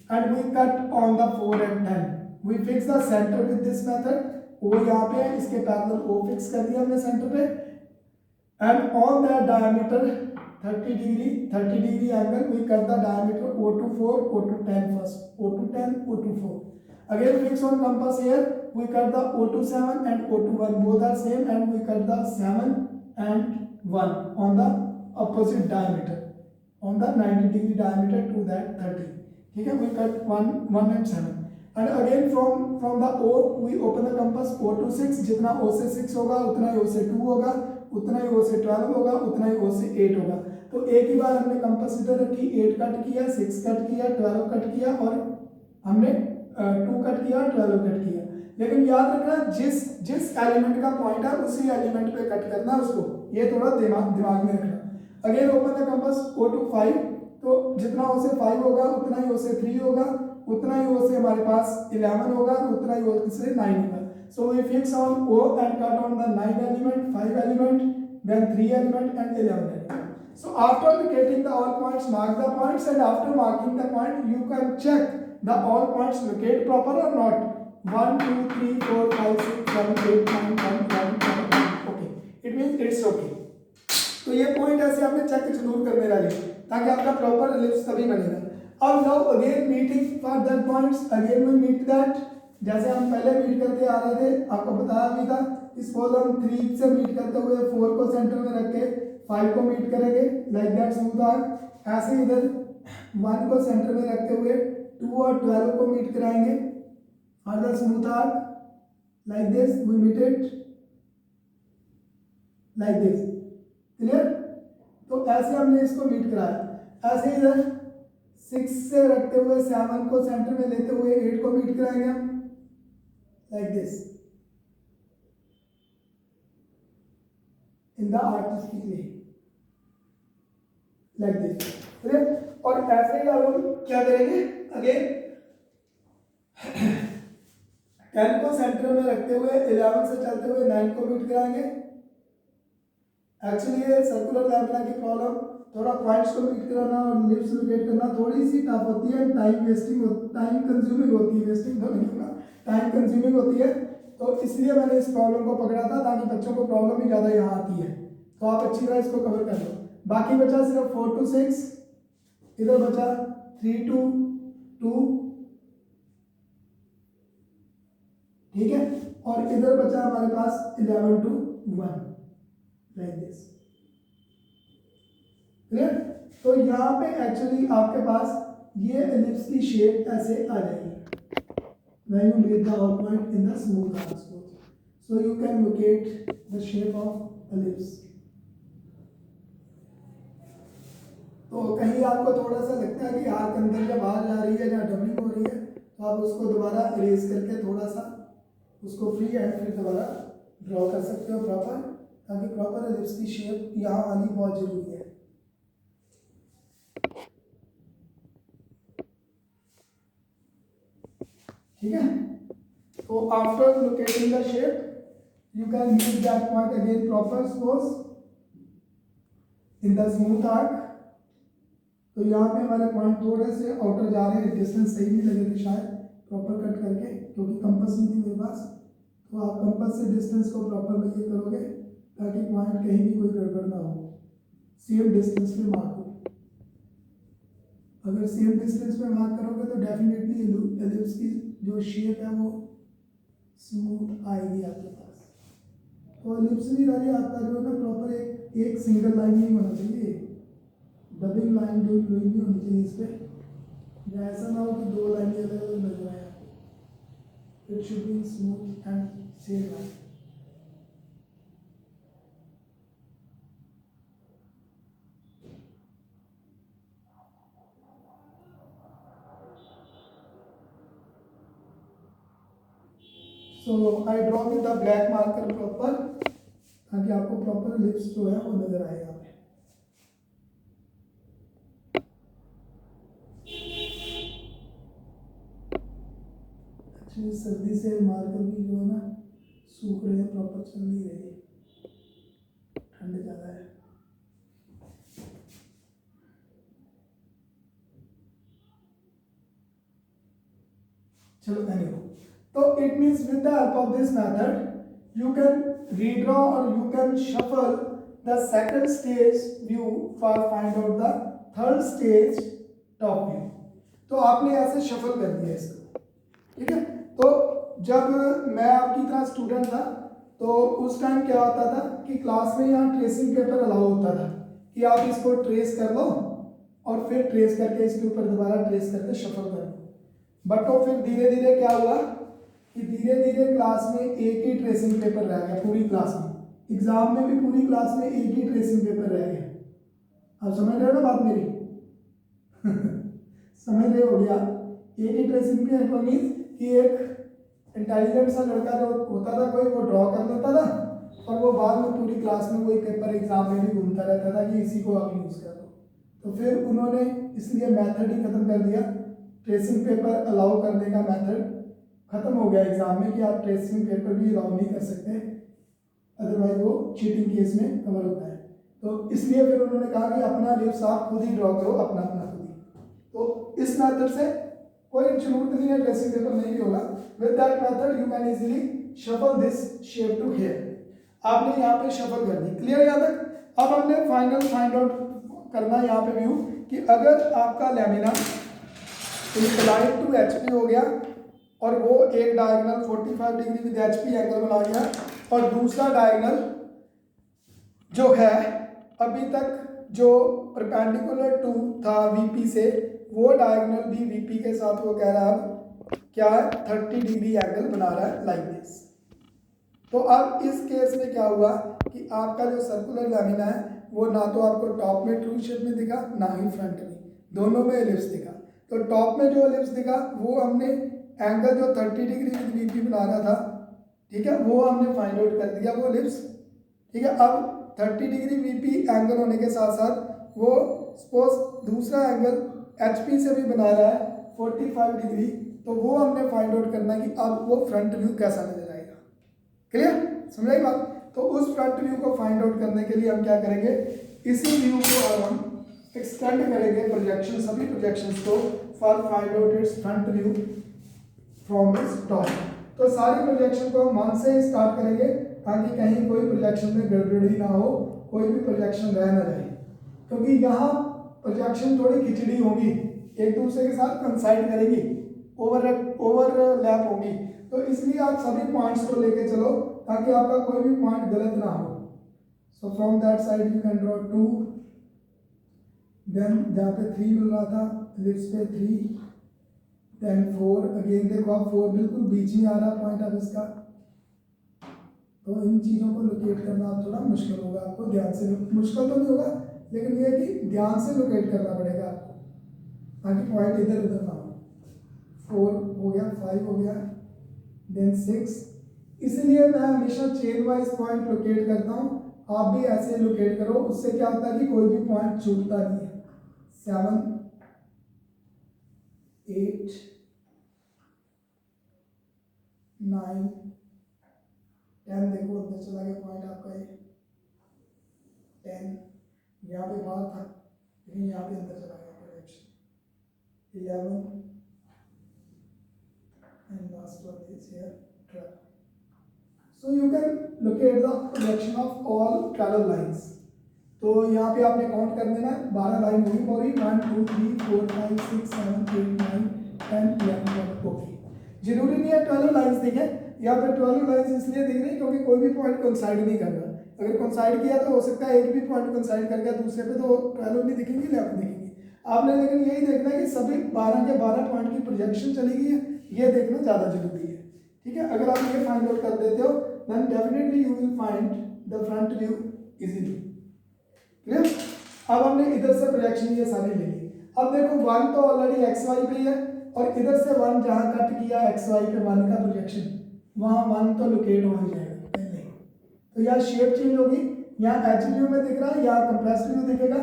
and we cut on the 4 and 10. We fix the center with this method. O यहाँ पे है, इसके पैरेलल O फिक्स कर दिया हमने सेंटर पे, and on that diameter 30 degree angle we cut the diameter O to 4, O to 10 first, O to 10, O to 4. Again fix on compass here, we cut the O to 7 and O to 1, both are same, and we cut the 7 and 1 on the opposite diameter, on the 90 degree diameter to that 30. ठीक है, we cut 1 and 7. And again from the O we open the compass O to 6, जितना O से 6 होगा उतना ही O से 2 होगा, उतना ही O से 12 होगा, उतना ही O से 8 होगा। तो एक ही बार हमने कंपास इधर रखी, 8 कट किया, 6 कट किया, 12 कट किया, और हमने 2 कट किया, 12 कट किया। लेकिन याद रखना जिस एलिमेंट का पॉइंट है उसी एलिमेंट पे कट करना उसको, ये थोड़ा दिमाग में रखना। Again open the compass O to 5, तो जितना O से 5 होगा उतना ही O से 3 होगा, उतना ही O से हमारे पास 11 होगा, उतना ही O से 9 होगा। So we fix on O and cut on the 9 element, 5 element, then 3 element and 11 element. So after locating the all points, mark the points, and after marking the point, you can check the all points locate proper or not. 1 2 3 4 5 6 7 8 9 10 11 12 okay. It means it's okay. तो ये point ऐसे आपने check जरूर करने वाले ताकि आपका proper ellipse तभी बनेगा। अब now again meeting for that points, again we meet that, जैसे हम पहले मीट करते आ रहे थे, आपको बताया भी था। इस हम 3 से मीट करते हुए 4 को सेंटर में रख के 5 को मीट करेंगे लाइक दैट स्मूथ आर्क। ऐसे इधर 1 को सेंटर में रखते हुए 2 और 12 को मीट कराएंगे और the smooth arc like this we meet it like this. Clear? तो ऐसे हमने इसको मीट कराया। ऐसे इधर 6 से रखते हुए 7 को सेंटर में लेते हुए 8 को मीट कराएंगे हम like this in the artistic way like this. clear? और ऐसे ही अब हम क्या करेंगे, अगेन 10 को सेंटर में रखते हुए 11 से चलते हुए 9 को मीट कराएंगे। एक्चुअली ये सर्कुलर लैम्पना की प्रॉब्लम, थोड़ा पॉइंट्स को मीट कराना और लिप्स लोकेट करना थोड़ी सी टफ होती है, टाइम वेस्टिंग, टाइम कंज्यूमिंग होती है, वेस्टिंग तो नहीं होगा, टाइम कंज्यूमिंग होती है। तो इसलिए मैंने इस प्रॉब्लम को पकड़ा था ताकि बच्चों को प्रॉब्लम ही ज़्यादा यहाँ आती है, तो आप अच्छी तरह इसको कवर कर लो। बाकी बचा सिर्फ 4 to 6, इधर बचा 3 to 2, ठीक है, और इधर बचा हमारे पास 11 to 1 लाइक दिस। क्लियर? तो यहाँ पे एक्चुअली आपके पास ये एलिप्स की शेप ऐसे आ जाएगी when you meet the all point in the smooth arc. So you can locate the shape of ellipse. तो कहीं आपको थोड़ा सा लगता है कि आर्क अंदर या बाहर जा रही है या डबलिंग हो रही है, तो आप उसको दोबारा इरेज करके थोड़ा सा उसको फ्री हैंड फिर दोबारा ड्रॉ कर सकते हो प्रॉपर, ताकि प्रॉपर एलिप्स की शेप यहाँ आनी बहुत जरूरी है। ठीक है, तो after locating the shape you can use that point again proper suppose in the smooth arc. तो यहाँ पे हमारे पॉइंट थोड़े से आउटर जा रहे हैं, डिस्टेंस सही नहीं लगे थे शायद प्रॉपर कट करके, क्योंकि कंपास नहीं थी मेरे पास। तो आप कंपास से डिस्टेंस को प्रॉपर मेजर करोगे ताकि पॉइंट कहीं भी कोई गड़बड़ ना हो, सेम डिस्टेंस पे मार्क हो। अगर सेम डिस्टेंस पे मार्क करोगे तो डेफिनेटली एलिप्स की जो शेप है वो स्मूथ आएगी आपके पास। तो एलिप्स भी वाली आपका जो है ना प्रॉपर एक सिंगल लाइन नहीं होना चाहिए, डबल लाइन जो नहीं होनी चाहिए इस पर, ऐसा ना हो कि 2 लाइनें अलग अलग नजर आए आपको। It should be smooth and same line. So I draw with the black marker proper, ताकि आपको प्रॉपर लिप्स जो है वो नजर आए यहाँ पे। सर्दी से मार्कर भी जो है ना सूख रहे हैं, प्रॉपर चल नहीं रही, ठंड ज़्यादा है। चलो एनीवे, तो it means with the help of this method you can redraw और you can shuffle the second stage view for find out the third stage top view. तो आपने ऐसे शफल कर दिया इसको, ठीक है। तो जब मैं आपकी तरह स्टूडेंट था तो उस टाइम क्या होता था कि क्लास में यहाँ ट्रेसिंग पेपर अलाउ होता था कि आप इसको ट्रेस कर लो और फिर ट्रेस करके इसके ऊपर दोबारा ट्रेस करके शफल कर लो। बट तो फिर धीरे धीरे क्या हुआ कि धीरे धीरे क्लास में एक ही ट्रेसिंग पेपर रह गया, पूरी क्लास में, एग्जाम में भी पूरी क्लास में एक ही ट्रेसिंग पेपर रह गया। आप समझ रहे हो ना बात मेरी? समझ रहे हो गया? एक ही ट्रेसिंग पेपर मीन्स कि एक इंटेलिजेंट सा लड़का जो होता था कोई, वो ड्रॉ कर लेता था और वो बाद में पूरी क्लास में वही पेपर एग्जाम में भी घूमता रहता था कि इसी को आप यूज़ कर लो। तो फिर उन्होंने इसलिए मेथड ही खत्म कर दिया, ट्रेसिंग पेपर अलाउ करने का मेथड खत्म हो गया एग्जाम में कि आप ट्रेसिंग पेपर भी अलाउ नहीं कर सकते, अदरवाइज वो चीटिंग केस में कवर होता है। तो इसलिए फिर उन्होंने कहा कि अपना लिप्स आप खुद ही ड्रॉ करो, अपना अपना खुद ही। तो इस मेथड से कोई जरूरत नहीं है ट्रेसिंग पेपर नहीं भी होगा। With that method you can easily shuffle this shape to here. आपने यहाँ पे शफल कर दी, क्लियर यहाँ तक? अब हमने फाइनल फाइंड आउट करना यहाँ पे व्यू कि अगर आपका लैमिना इंक्लाइन टू एचपी हो गया और वो एक diagonal 45 degree with HP angle बना गया और दूसरा डायगोनल जो है अभी तक जो परपेंडिकुलर टू था वीपी से, वो डायगोनल भी वीपी के साथ वो कह रहा है अब क्या है 30 डिग्री एंगल बना रहा है लाइक दिस। तो अब इस केस में क्या हुआ कि आपका जो सर्कुलर लैमिना है वो ना तो आपको टॉप में ट्रू शेप में दिखा ना ही फ्रंट में, दोनों में एलिप्स दिखा। तो टॉप में जो एलिप्स दिखा वो हमने एंगल जो 30 डिग्री विद वीपी बना रहा था, ठीक है, वो हमने फाइंड आउट कर दिया वो एलिप्स, ठीक है। अब 30 डिग्री वीपी एंगल होने के साथ साथ वो सपोज दूसरा एंगल एचपी से भी बना रहा है 45 डिग्री, तो वो हमने फाइंड आउट करना कि अब वो फ्रंट व्यू कैसा नजर आएगा। क्लियर, समझ आई बात? तो उस फ्रंट व्यू को फाइंड आउट करने के लिए हम क्या करेंगे, इसी व्यू को अब हम एक्सटेंड करेंगे प्रोजेक्शन, सभी प्रोजेक्शंस को for find out it's front view from its top. तो सारी प्रोजेक्शन को हम 1 से स्टार्ट करेंगे ताकि कहीं कोई प्रोजेक्शन में गड़बड़ी ना हो, कोई भी प्रोजेक्शन रह ना जाए, क्योंकि यहाँ प्रोजेक्शन थोड़ी खिचड़ी होगी, एक दूसरे के साथ कंसाइड करेंगी, ओवरलैप होगी। तो इसलिए आप सभी पॉइंट्स को लेके चलो ताकि आपका कोई भी पॉइंट गलत ना हो। So from that side you can draw 2, then जहाँ पे 3 मिल रहा था लिप्स पे 3, देन 4, अगेन देखो आप 4 बिल्कुल बीच में आ रहा पॉइंट अब इसका। तो इन चीज़ों को लोकेट करना आप थोड़ा मुश्किल होगा आपको, ध्यान से, मुश्किल तो नहीं होगा लेकिन ये है कि ध्यान से लोकेट करना पड़ेगा आपको ताकि पॉइंट इधर उधर ना हो। 4 हो गया, 5 हो गया, देन 6। इसलिए मैं हमेशा चेन वाइज पॉइंट लोकेट करता हूँ, आप भी ऐसे लोकेट करो, उससे क्या होता है कि कोई भी पॉइंट छूटता नहीं है। 7, 8, 9, 10, देखो अंदर चला गया पॉइंट आपका ये 10, यहाँ पे बाहर था लेकिन यहाँ पे अंदर चला गया projection. 11 and last one is here 12. So you can locate the projection of all 12 lines. तो यहाँ पे आपने काउंट कर देना, 12 लाइन होगी पूरी, 1 2 3 4 5 6 7 8 9 10 11 12 ओके। जरूरी नहीं है 12 लाइन्स दिखे, यहाँ पे 12 लाइन्स इसलिए दिख रही क्योंकि कोई भी पॉइंट कंसाइड नहीं कर रहा। अगर कंसाइड किया तो हो सकता है एक भी पॉइंट कंसाइड कर गया दूसरे पे, तो 12 नहीं दिखेंगी, 11 दिखेंगी। आपने लेकिन यही देखना है कि सभी 12 के 12 पॉइंट की प्रोजेक्शन चली गई है, ये देखना ज़्यादा जरूरी है, ठीक है। अगर आप ये फाइंड आउट कर देते हो then definitely you will find the front view easily. Clear? अब हमने इधर से प्रोजेक्शन ये सारी ले ली। अब देखो 1 तो ऑलरेडी एक्स वाई पे है और इधर से 1 जहाँ कट किया एक्स वाई पे 1 का प्रोजेक्शन, वहाँ 1 तो लोकेट हो ही जाएगा पहले। तो यहाँ शेप चेंज होगी, यहाँ एच व्यू में दिख रहा है, यहाँ कंप्रेस्ड व्यू दिखेगा,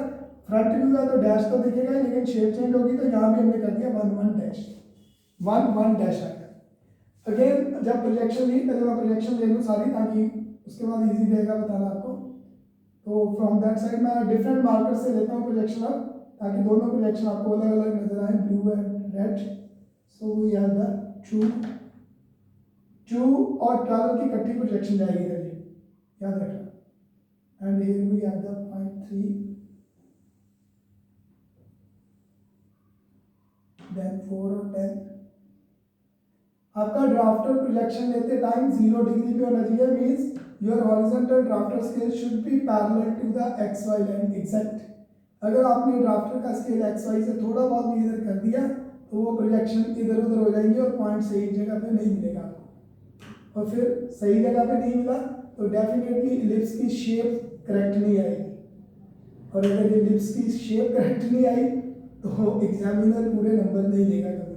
फ्रंट व्यू है तो डैश तो दिखेगा लेकिन शेप चेंज होगी। तो यहाँ भी हमने कर दिया 1 1 डैश, 1 1 डैश आएगा। अगेन जब प्रोजेक्शन ली, पहले मैं प्रोजेक्शन ले लूँ सारी, ताकि उसके बाद इजी रहेगा बताना आपको। तो फ्रॉम दैट साइड मैं डिफरेंट मार्कर से लेता हूँ प्रोजेक्शन अब, ताकि दोनों प्रोजेक्शन आपको अलग अलग नजर आए, blue and red. So we have the 2 और 12 की इकट्ठी प्रोजेक्शन जाएगी इधर, ये याद रखना। And here we have the point 3, then 4 और 10। आपका ड्राफ्टर प्रोजेक्शन लेते टाइम 0 डिग्री पे होना चाहिए, means your horizontal drafter scale should be parallel to the X Y line exact. अगर आपने ड्राफ्टर का स्केल एक्स वाई से थोड़ा बहुत भी इधर कर दिया तो वो प्रोजेक्शन इधर उधर हो जाएंगे और पॉइंट सही जगह पे नहीं मिलेगा आपको। और फिर सही जगह पे नहीं मिला तो डेफिनेटली इलिप्स की शेप करेक्ट नहीं आएगी, और अगर इलिप्स की शेप करेक्ट नहीं आई तो एग्जामिनर पूरे नंबर नहीं देगा कभी।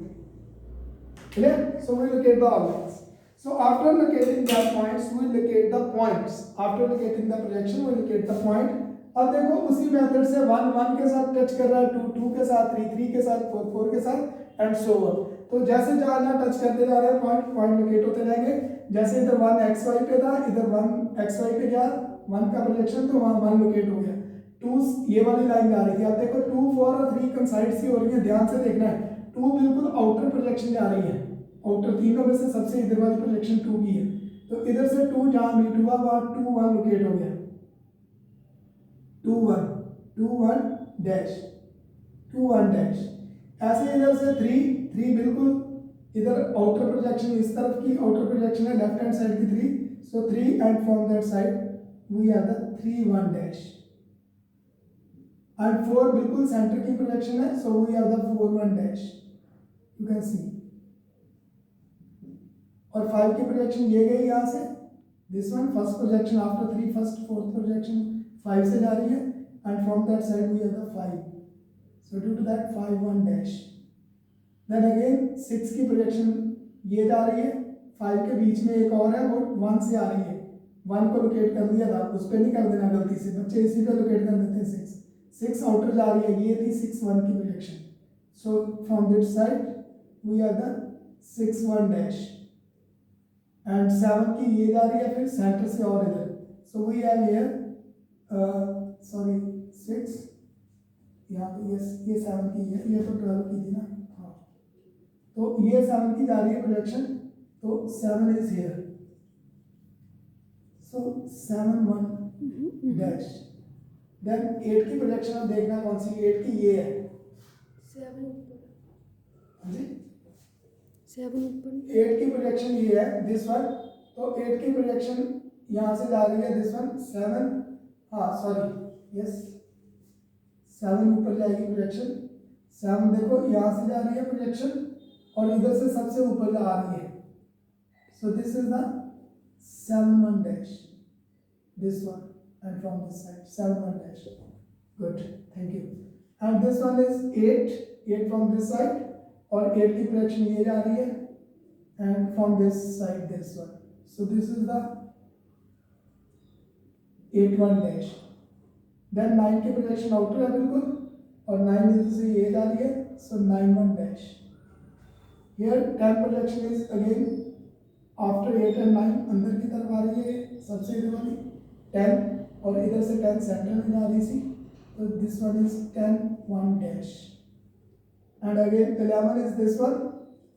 Clear? So we locate the outlines. So after locating the points, we locate the points. After locating the projection, we locate the point. अब देखो उसी मेथड से 1 1 के साथ टच कर रहा है, 2 2 के साथ, 3 3 के साथ, 4 4 के साथ एंड सो ऑन। तो जैसे जहाँ टच करते जा रहे हैं पॉइंट लोकेट होते जाएंगे। जैसे इधर 1 एक्स वाई पे था, इधर 1 एक्स वाई पे गया 1 का प्रोजेक्शन, तो वहाँ 1 लोकेट हो गया। 2 ये वाली लाइन जा रही थी, अब देखो 2 4 और 3 कंसाइड सी हो रही है, ध्यान से देखना है। 2 बिल्कुल आउटर प्रोजेक्शन जा रही है, आउटर तीनों में से सबसे इधर वाली प्रोजेक्शन 2 की है। तो इधर से 2 जहां मीट हुआ वहां 2 1 लोकेट हो गया, 2 1 डैश 2 1 डैश। ऐसे इधर से 3 3 बिल्कुल इधर आउटर प्रोजेक्शन, इस तरफ की आउटर प्रोजेक्शन है लेफ्ट हैंड साइड की 3, so 3 and from that side we have the 3 1 dash. And 4 बिल्कुल सेंटर की प्रोजेक्शन है, so we have the 4 1 dash, you can see. और 5 की प्रोजेक्शन ये गई यहाँ से, this one first projection after 3 first fourth projection 5 से जा रही है, and from that side we have the 5, so due to that 5 1 dash. Then again 6 की प्रोजेक्शन ये जा रही है, 5 के बीच में एक और है वो 1 से आ रही है, 1 को लोकेट कर दिया था, उस पर नहीं कर देना गलती से, बच्चे इसी पे लोकेट कर देते हैं। 6 आउटर जा रही है, ये थी 6 1 की projection, so from this side we have the 6 1 dash. And 7 की ये जा रही है फिर सेंटर से और इधर, so we have here sorry 6 यहाँ पे, ये 7 की है, ये तो 12 की थी ना, हाँ। तो ये 7 की जा रही है प्रोजेक्शन, तो 7 is here, so 7 1 dash. Then 8 की प्रोजेक्शन अब देखना कौन सी, 8 की ये है 7 ऊपर, हाँ जी 7 ऊपर, 8 की प्रोजेक्शन ये है दिस वन, तो 8 की प्रोजेक्शन यहाँ से जा रही है दिस वन 7, हाँ सॉरी यस 7 ऊपर जाएगी प्रोजेक्शन। 7 देखो यहाँ से जा रही है प्रोजेक्शन और इधर से सबसे ऊपर जा रही है, so this is the 7 1 dash, this one and from this side 7 1 dash, good thank you. And this one is 8 from this side, और 8 की प्रोजेक्शन ये जा रही है and from this side this one, so this is the 8 1 dash. Then 9 की projection outer है बिल्कुल, और 9 इधर से ये जा रही है, सो 9 1 dash. Here 10 projection is again after 8 and 9 अंदर की तरफ आ रही है, सबसे इधर वाली 10, और इधर से 10 सेंटर में जा रही थी, तो this one is 10 1 dash. And again 11 is this one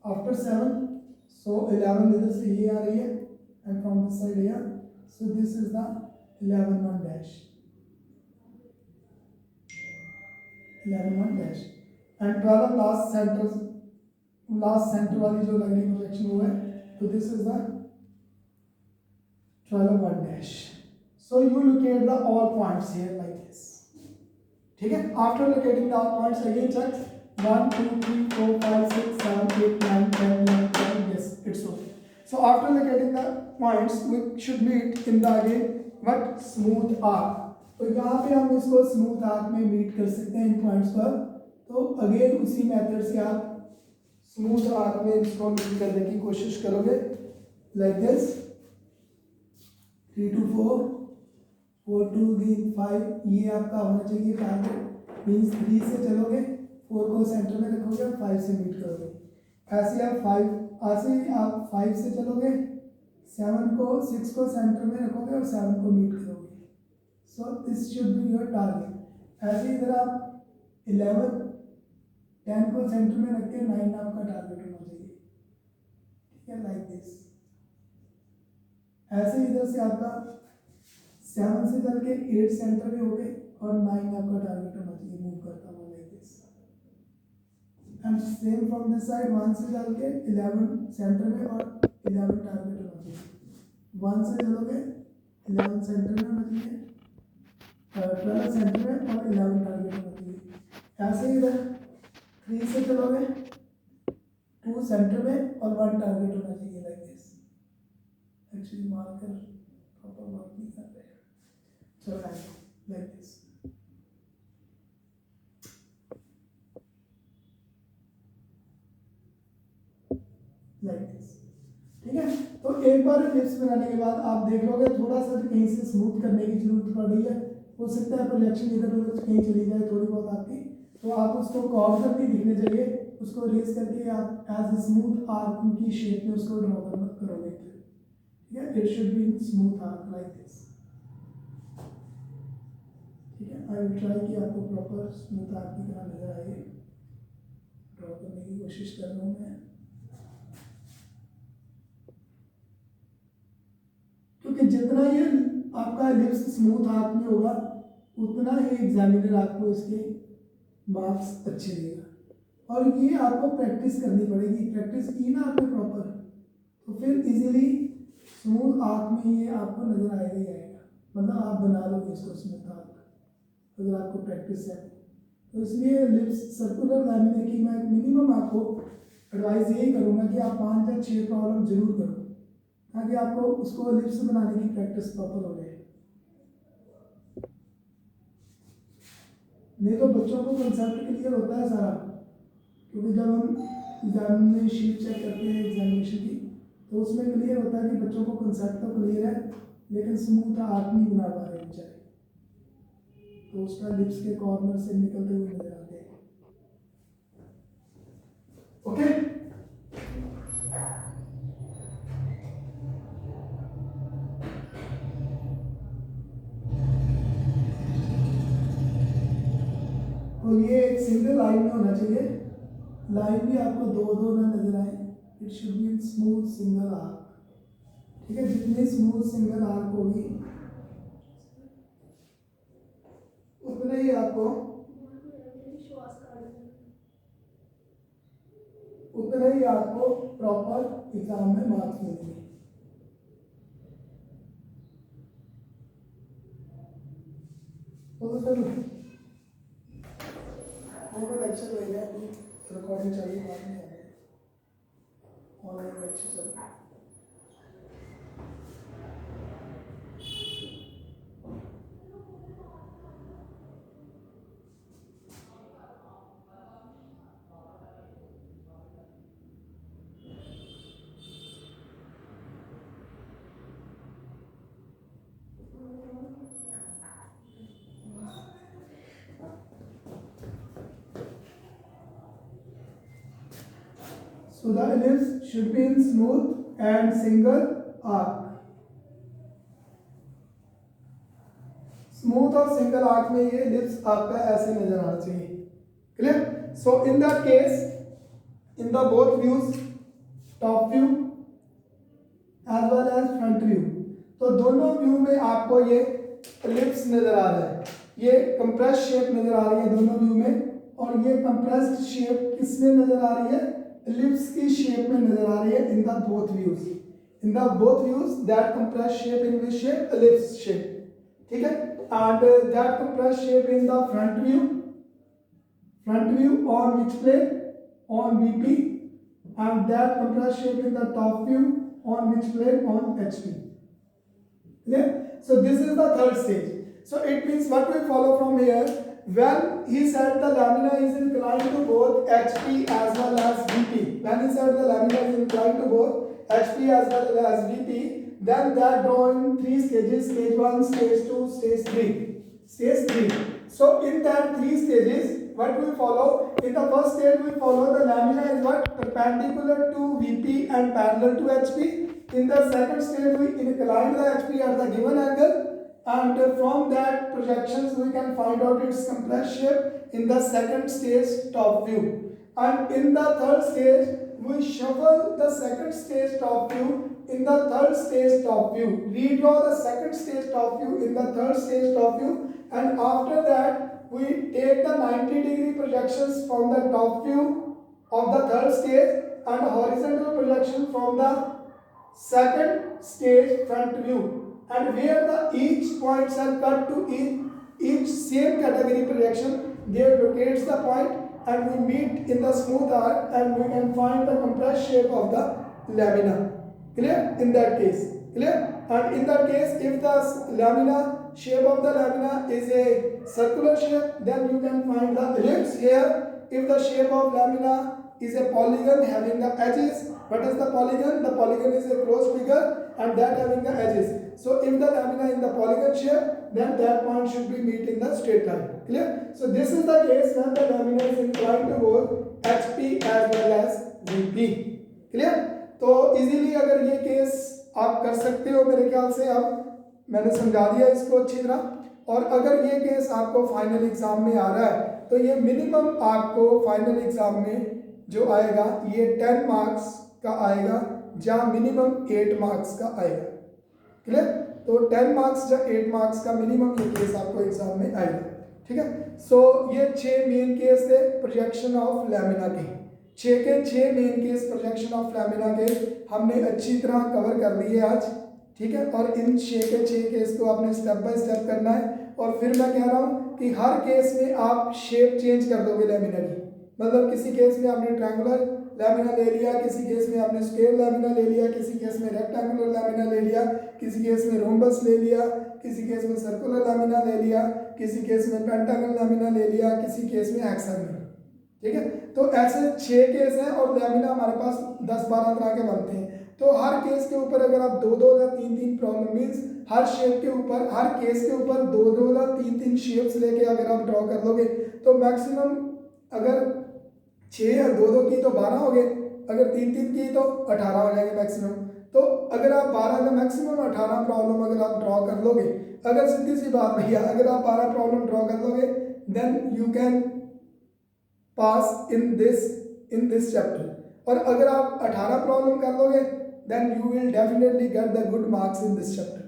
after 7, सो 11 इधर से ये आ रही है and from this side here, so this is the 11 1 dash, 11 1 dash. And 12 last centre वाली जो लगनी प्रोजेक्शन वो है, तो this is the 12 1 dash. So you locate the all points here like this, ठीक है। After locating the all points again check 1 2 3 4 5 6 7 8 9 10 11 12, yes it's okay. So after locating the points we should meet in the again what smooth arc, तो यहाँ पे हम इसको smooth arc में meet कर सकते हैं इन पॉइंट्स पर। तो अगेन उसी मेथड से आप स्मूथ आर्क में इसको मीट करने की कोशिश करोगे लाइक दिस 3 2 4 4 2 3 5, ये आपका होना चाहिए टारगेट, मीन्स 3 से चलोगे 4 को सेंटर में रखोगे और 5 से मीट करोगे। ऐसे आप 5 ऐसे ही आप 5 से चलोगे, 6 को सेंटर में रखोगे और 7 को मीट करोगे। So this should be your target. ऐसे ही इधर आप 11 10 को सेंटर में रख के 9 आपका टारगेट होना चाहिए, ठीक है, लाइक दिस। ऐसे ही इधर से आपका 7 से चल के 8 सेंटर में हो गए और 9 आपका टारगेट होना चाहिए, मूव करता हुआ like this. And same from this side 1 से चल के 11 सेंटर में और 11 टारगेट होना चाहिए। 1 से चलोगे 11 सेंटर में होना चाहिए, 12 सेंटर में और 11 टारगेट होना चाहिए। ऐसे ही इधर 3 से चलोगे 2 सेंटर में और 1 टारगेट होना चाहिए, like this. Actually marker proper work नहीं कर रहे हैं, चलो लाइक दिस। लाइक दिस, ठीक है। तो एक बार लिप्स बनाने के बाद आप देख लोगे थोड़ा सा कहीं से स्मूथ करने की जरूरत पड़ रही है, हो सकता है प्रोजेक्शन इधर उधर कहीं चली जाए थोड़ी बहुत आपकी, तो आप उसको कॉर्नर भी दिखने चाहिए, उसको रेस करके आप एज स्मूथ आर्क की शेप में उसको ड्रॉ करोगे, ठीक है। It should be smooth arc like this, ठीक है। आई विल ट्राई कि आपको प्रॉपर स्मूथ आर्क की तरह नजर आए, ड्रॉ करने की कोशिश कर रहा हूँ मैं, क्योंकि जितना ये आपका लिप्स स्मूथ आर्क में होगा उतना ही एग्जामिनर आपको इसके मार्क्स अच्छे देगा। और ये आपको प्रैक्टिस करनी पड़ेगी, प्रैक्टिस की ना आपने प्रॉपर, तो फिर इजीली स्मूथ आर्क में ये आपको नजर आएगा ही आएगा, मतलब आप बना लोगे इसको स्मूथ आर्क अगर आपको प्रैक्टिस है। तो इसलिए लिप्स सर्कुलर लैमिनेट की मैं मिनिमम आपको एडवाइस यही करूँगा कि आप 5 या 6 प्रॉब्लम जरूर करो, ताकि आपको उसको लिप्स बनाने की प्रैक्टिस प्रॉपर हो जाए। नहीं तो बच्चों को कंसेप्ट क्लियर होता है सारा, क्योंकि जब हम एग्जाम में शीट चेक करते हैं एग्जामिनेशन की, तो उसमें क्लियर होता है कि बच्चों को कंसेप्ट तो क्लियर है लेकिन स्मूथ आर्क नहीं बना पा रहे बेचारे, तो उसका लिप्स के कॉर्नर से निकलते हुए नजर आते हैं। ओके, तो ये एक सिंगल लाइन में होना चाहिए, लाइन भी आपको दो दो ना नजर आए, it should be smooth single arc, ठीक है। जितनी स्मूथ सिंगल आर्क होगी उतने ही आपको प्रॉपर एग्जाम में मार्क्स मिलेंगे। तो सर लेक्चर हो गया, रिकॉर्डिंग चाहिए बाद में ऑनलाइन लेक्चर चल रहा है। So the ellipse should be in smooth and single arc. Smooth और सिंगल आर्क में ये लिप्स आपका ऐसे नजर आना चाहिए, क्लियर। So in that case in the both views, top view as well as front view, तो दोनों व्यू में आपको ये लिप्स नजर आ रहा है, ये कंप्रेस शेप नजर आ रही है दोनों व्यू में, और ये कंप्रेस्ड शेप किसमें नजर आ रही है, लिप्स की शेप में नजर आ रही है इन the both views, in the both views that compress shape in which shape, lips shape, ठीक है। and that compressed shape in the front view on which plane, on VP, and that compressed shape in the top view on which plane, on HP, yeah. So this is the third stage. So it means what we follow from here, when he said the lamina is inclined to both HP as well as VP, when he said the lamina is inclined to both HP as well as VP, then that draw in 3 stages, stage 1, stage 2, stage 3. So in that 3 stages what we follow? In the first stage, we follow the lamina is what? Perpendicular to VP and parallel to HP. In the second stage, we incline the HP at the given angle, and from that projections we can find out its compressed shape in the second stage top view. And in the third stage, we shuffle the second stage top view in the third stage top view. Redraw the second stage top view in the third stage top view, and after that we take the 90-degree projections from the top view of the third stage and horizontal projection from the second stage front view, and where the each points are cut to each same category projection, there locates the point and we meet in the smooth arc and we can find the compressed shape of the lamina. Clear? In that case, clear? And in that case, if the lamina shape of the lamina is a circular shape, then you can find the ellipse here. If the shape of lamina is a polygon having the edges, what is the polygon? The polygon is a closed figure and that having the edges. So if the lamina in the polygon shape, then that point should be meet in the straight line. Clear? So this is the case when the lamina is inclined to both HP as well as VP. Clear? तो easily अगर ये case आप कर सकते हो मेरे ख्याल से, अब मैंने समझा दिया इसको अच्छी तरह। और अगर ये केस आपको फाइनल एग्जाम में आ रहा है तो ये मिनिमम आपको फाइनल एग्जाम में जो आएगा ये 10 मार्क्स का आएगा, जहाँ मिनिमम 8 मार्क्स का आएगा। क्लियर? तो 10 मार्क्स या 8 मार्क्स का मिनिमम ये केस आपको एग्जाम में आएगा। ठीक है। सो ये 6 मेन केस थे प्रोजेक्शन ऑफ लैमिना के। 6 के 6 main case projection of lamina के हमने अच्छी तरह कवर कर लिए आज। ठीक है। और इन 6 के 6 केस को आपने स्टेप बाय स्टेप करना है। और फिर मैं कह रहा हूँ कि हर केस में आप शेप चेंज कर दोगे लैमिना की। मतलब किसी केस में आपने ट्रायंगुलर लैमिना ले लिया, किसी केस में आपने स्क्वायर लैमिना ले लिया, किसी केस में रेक्टेंगुलर लैमिना ले लिया, किसी केस में रोम्बस ले लिया, किसी केस में सर्कुलर लैमिना ले लिया, किसी केस में पेंटागन लैमिना ले लिया, किसी केस में हेक्सागोनल। ठीक है। तो ऐसे 6 केस हैं और लैमिना हमारे पास 10-12 तरह के बनते हैं। तो हर केस के ऊपर अगर आप 2-2 या 3-3 प्रॉब्लम मीन्स हर शेप के ऊपर, हर केस के ऊपर 2-2 या 3-3 शेप्स लेके अगर आप ड्रॉ कर लोगे तो मैक्सिमम अगर 6 या 2-2 की तो 12 हो गए, अगर 3-3 की तो 18 हो जाएंगे मैक्सिमम। तो अगर आप 12 का मैक्सिमम 18 प्रॉब्लम अगर आप ड्रॉ कर लोगे, अगर सीधी सी बात भैया अगर आप 12 प्रॉब्लम ड्रॉ कर लोगे then you can pass in this chapter. और अगर आप 18 प्रॉब्लम कर लोगे then you will definitely get the good marks in this chapter.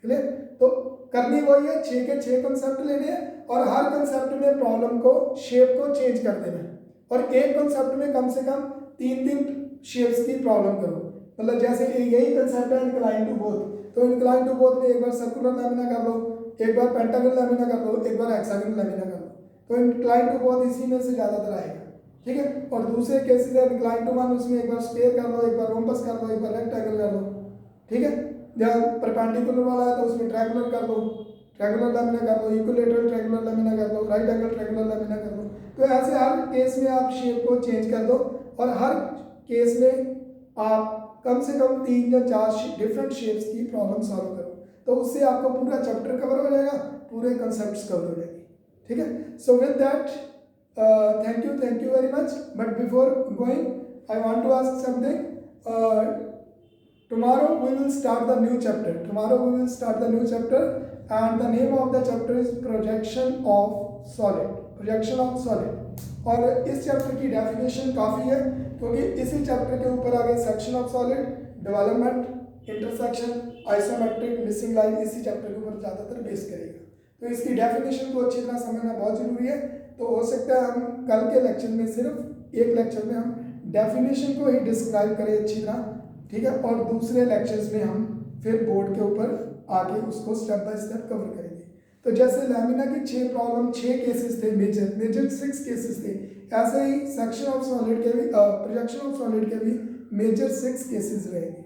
Clear? तो करनी वही है, 6 के 6 कंसेप्ट लेने हैं और हर कंसेप्ट में प्रॉब्लम को शेप को चेंज कर देना है। और एक कंसेप्ट में कम से कम 3-3 शेप्स की प्रॉब्लम करो। मतलब जैसे यही कंसेप्ट है इंक्लाइन टू बोथ, तो इंक्लाइन टू बोथ में एक बार सर्कुलर लैमिना कर लो, एक बार पेंटागन लैमिना कर लो, एक बार हेक्सागोनल लैमिना कर लो। तो इंक्लाइन टू बोथ इसी में से ज़्यादातर आएगा। ठीक है। और दूसरे केसेस है इंक्लाइन टू वन, उसमें एक बार स्क्वायर कर लो, एक बार रोम्बस कर लो, एक बार रेक्टेंगल कर लो। ठीक है। जहाँ परपेंडिकुलर वाला है तो उसमें ट्रायंगुलर कर लो, ट्रायंगुलर लैमिना कर लो, इक्विलेटरल ट्रायंगुलर लैमिना कर लो, राइट एंगल ट्रायंगुलर लैमिना कर लो। तो ऐसे हर केस में आप शेप को चेंज कर दो और हर केस में आप कम से कम 3 या 4 डिफरेंट शेप्स की प्रॉब्लम सॉल्व करो। तो उससे आपको पूरा चैप्टर कवर हो जाएगा, पूरे कंसेप्ट्स कवर हो जाएंगे। ठीक है। So with that thank you very much. But before going I want to ask something. Tomorrow we will start the new chapter. And the name of the chapter is projection of solid. और इस chapter की definition काफ़ी है क्योंकि इसी chapter के ऊपर आगे section of solid, development, intersection, isometric, missing line इसी चैप्टर के ऊपर ज़्यादातर बेस करेगा। तो इसकी डेफिनेशन को अच्छी तरह समझना बहुत ज़रूरी है। तो हो सकता है हम कल के लेक्चर में सिर्फ एक लेक्चर में हम डेफिनेशन को ही डिस्क्राइब करें अच्छी तरह। ठीक है। और दूसरे लेक्चर्स में हम फिर बोर्ड के ऊपर आके उसको स्टेप बाय स्टेप कवर करेंगे। तो जैसे लैमिना की 6 प्रॉब्लम 6 केसेस थे, मेजर 6 केसेस थे, ऐसे ही सेक्शन ऑफ सॉलिड के भी प्रोजेक्शन ऑफ सॉलिड के भी मेजर 6 केसेस रहेंगे।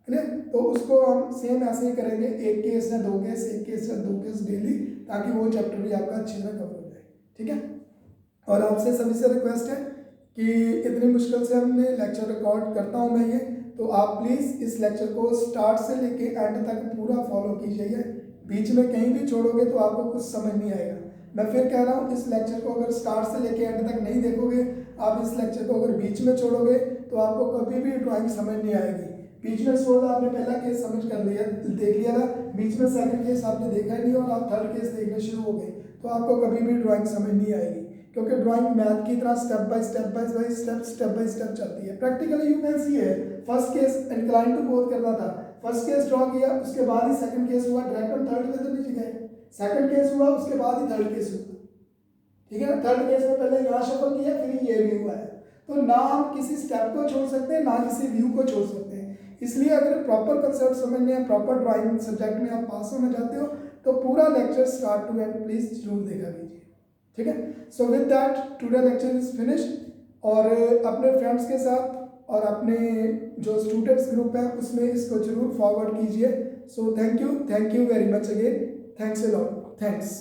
क्लियर? तो उसको हम सेम ऐसे ही करेंगे, एक केस या 2 केस, एक केस या 2 केस डेली, ताकि वो चैप्टर भी आपका अच्छी तरह कवर हो जाए। ठीक है। और आपसे सभी से रिक्वेस्ट है कि इतनी मुश्किल से हमने लेक्चर रिकॉर्ड करता हूँ मैं ये, तो आप प्लीज़ इस लेक्चर को स्टार्ट से लेके एंड तक पूरा फॉलो कीजिए। बीच में कहीं भी छोड़ोगे तो आपको कुछ समझ नहीं आएगा। मैं फिर कह रहा हूँ, इस लेक्चर को अगर स्टार्ट से लेके एंड तक नहीं देखोगे, आप इस लेक्चर को अगर बीच में छोड़ोगे तो आपको कभी भी ड्राइंग समझ नहीं आएगी। बीच में छोड़ आपने पहला केस समझ कर लिया, देख लिया था, बीच में सेकंड केस आपने देखा ही नहीं और आप थर्ड केस देखने शुरू हो गए, तो आपको कभी भी ड्राइंग समझ नहीं आएगी, क्योंकि ड्राइंग मैथ की तरह स्टेप बाय स्टेप चलती है। प्रैक्टिकली यू कैन सी है, first case incline to both करना था, फर्स्ट केस ड्रॉ किया, उसके बाद ही सेकंड केस हुआ, डायरेक्ट हम थर्ड पे तो नहीं गए, सेकंड केस हुआ उसके बाद ही थर्ड केस हुआ, ठीक है ना। थर्ड केस में पहले यहाँ शफल किया, फिर ये व्यू आया, तो ना हम किसी स्टेप को छोड़ सकते हैं, ना किसी व्यू को छोड़ सकते हैं। इसलिए अगर प्रॉपर कंसेप्ट समझने हैं, प्रॉपर ड्राइंग सब्जेक्ट में आप पास होना चाहते हो, तो पूरा lecture start to end please जरूर देखा कीजिए, ठीक है। So with that today lecture is finished, और अपने फ्रेंड्स के साथ और अपने जो स्टूडेंट्स ग्रुप है उसमें इसको जरूर फॉरवर्ड कीजिए। So thank you very much again, thanks a lot, thanks.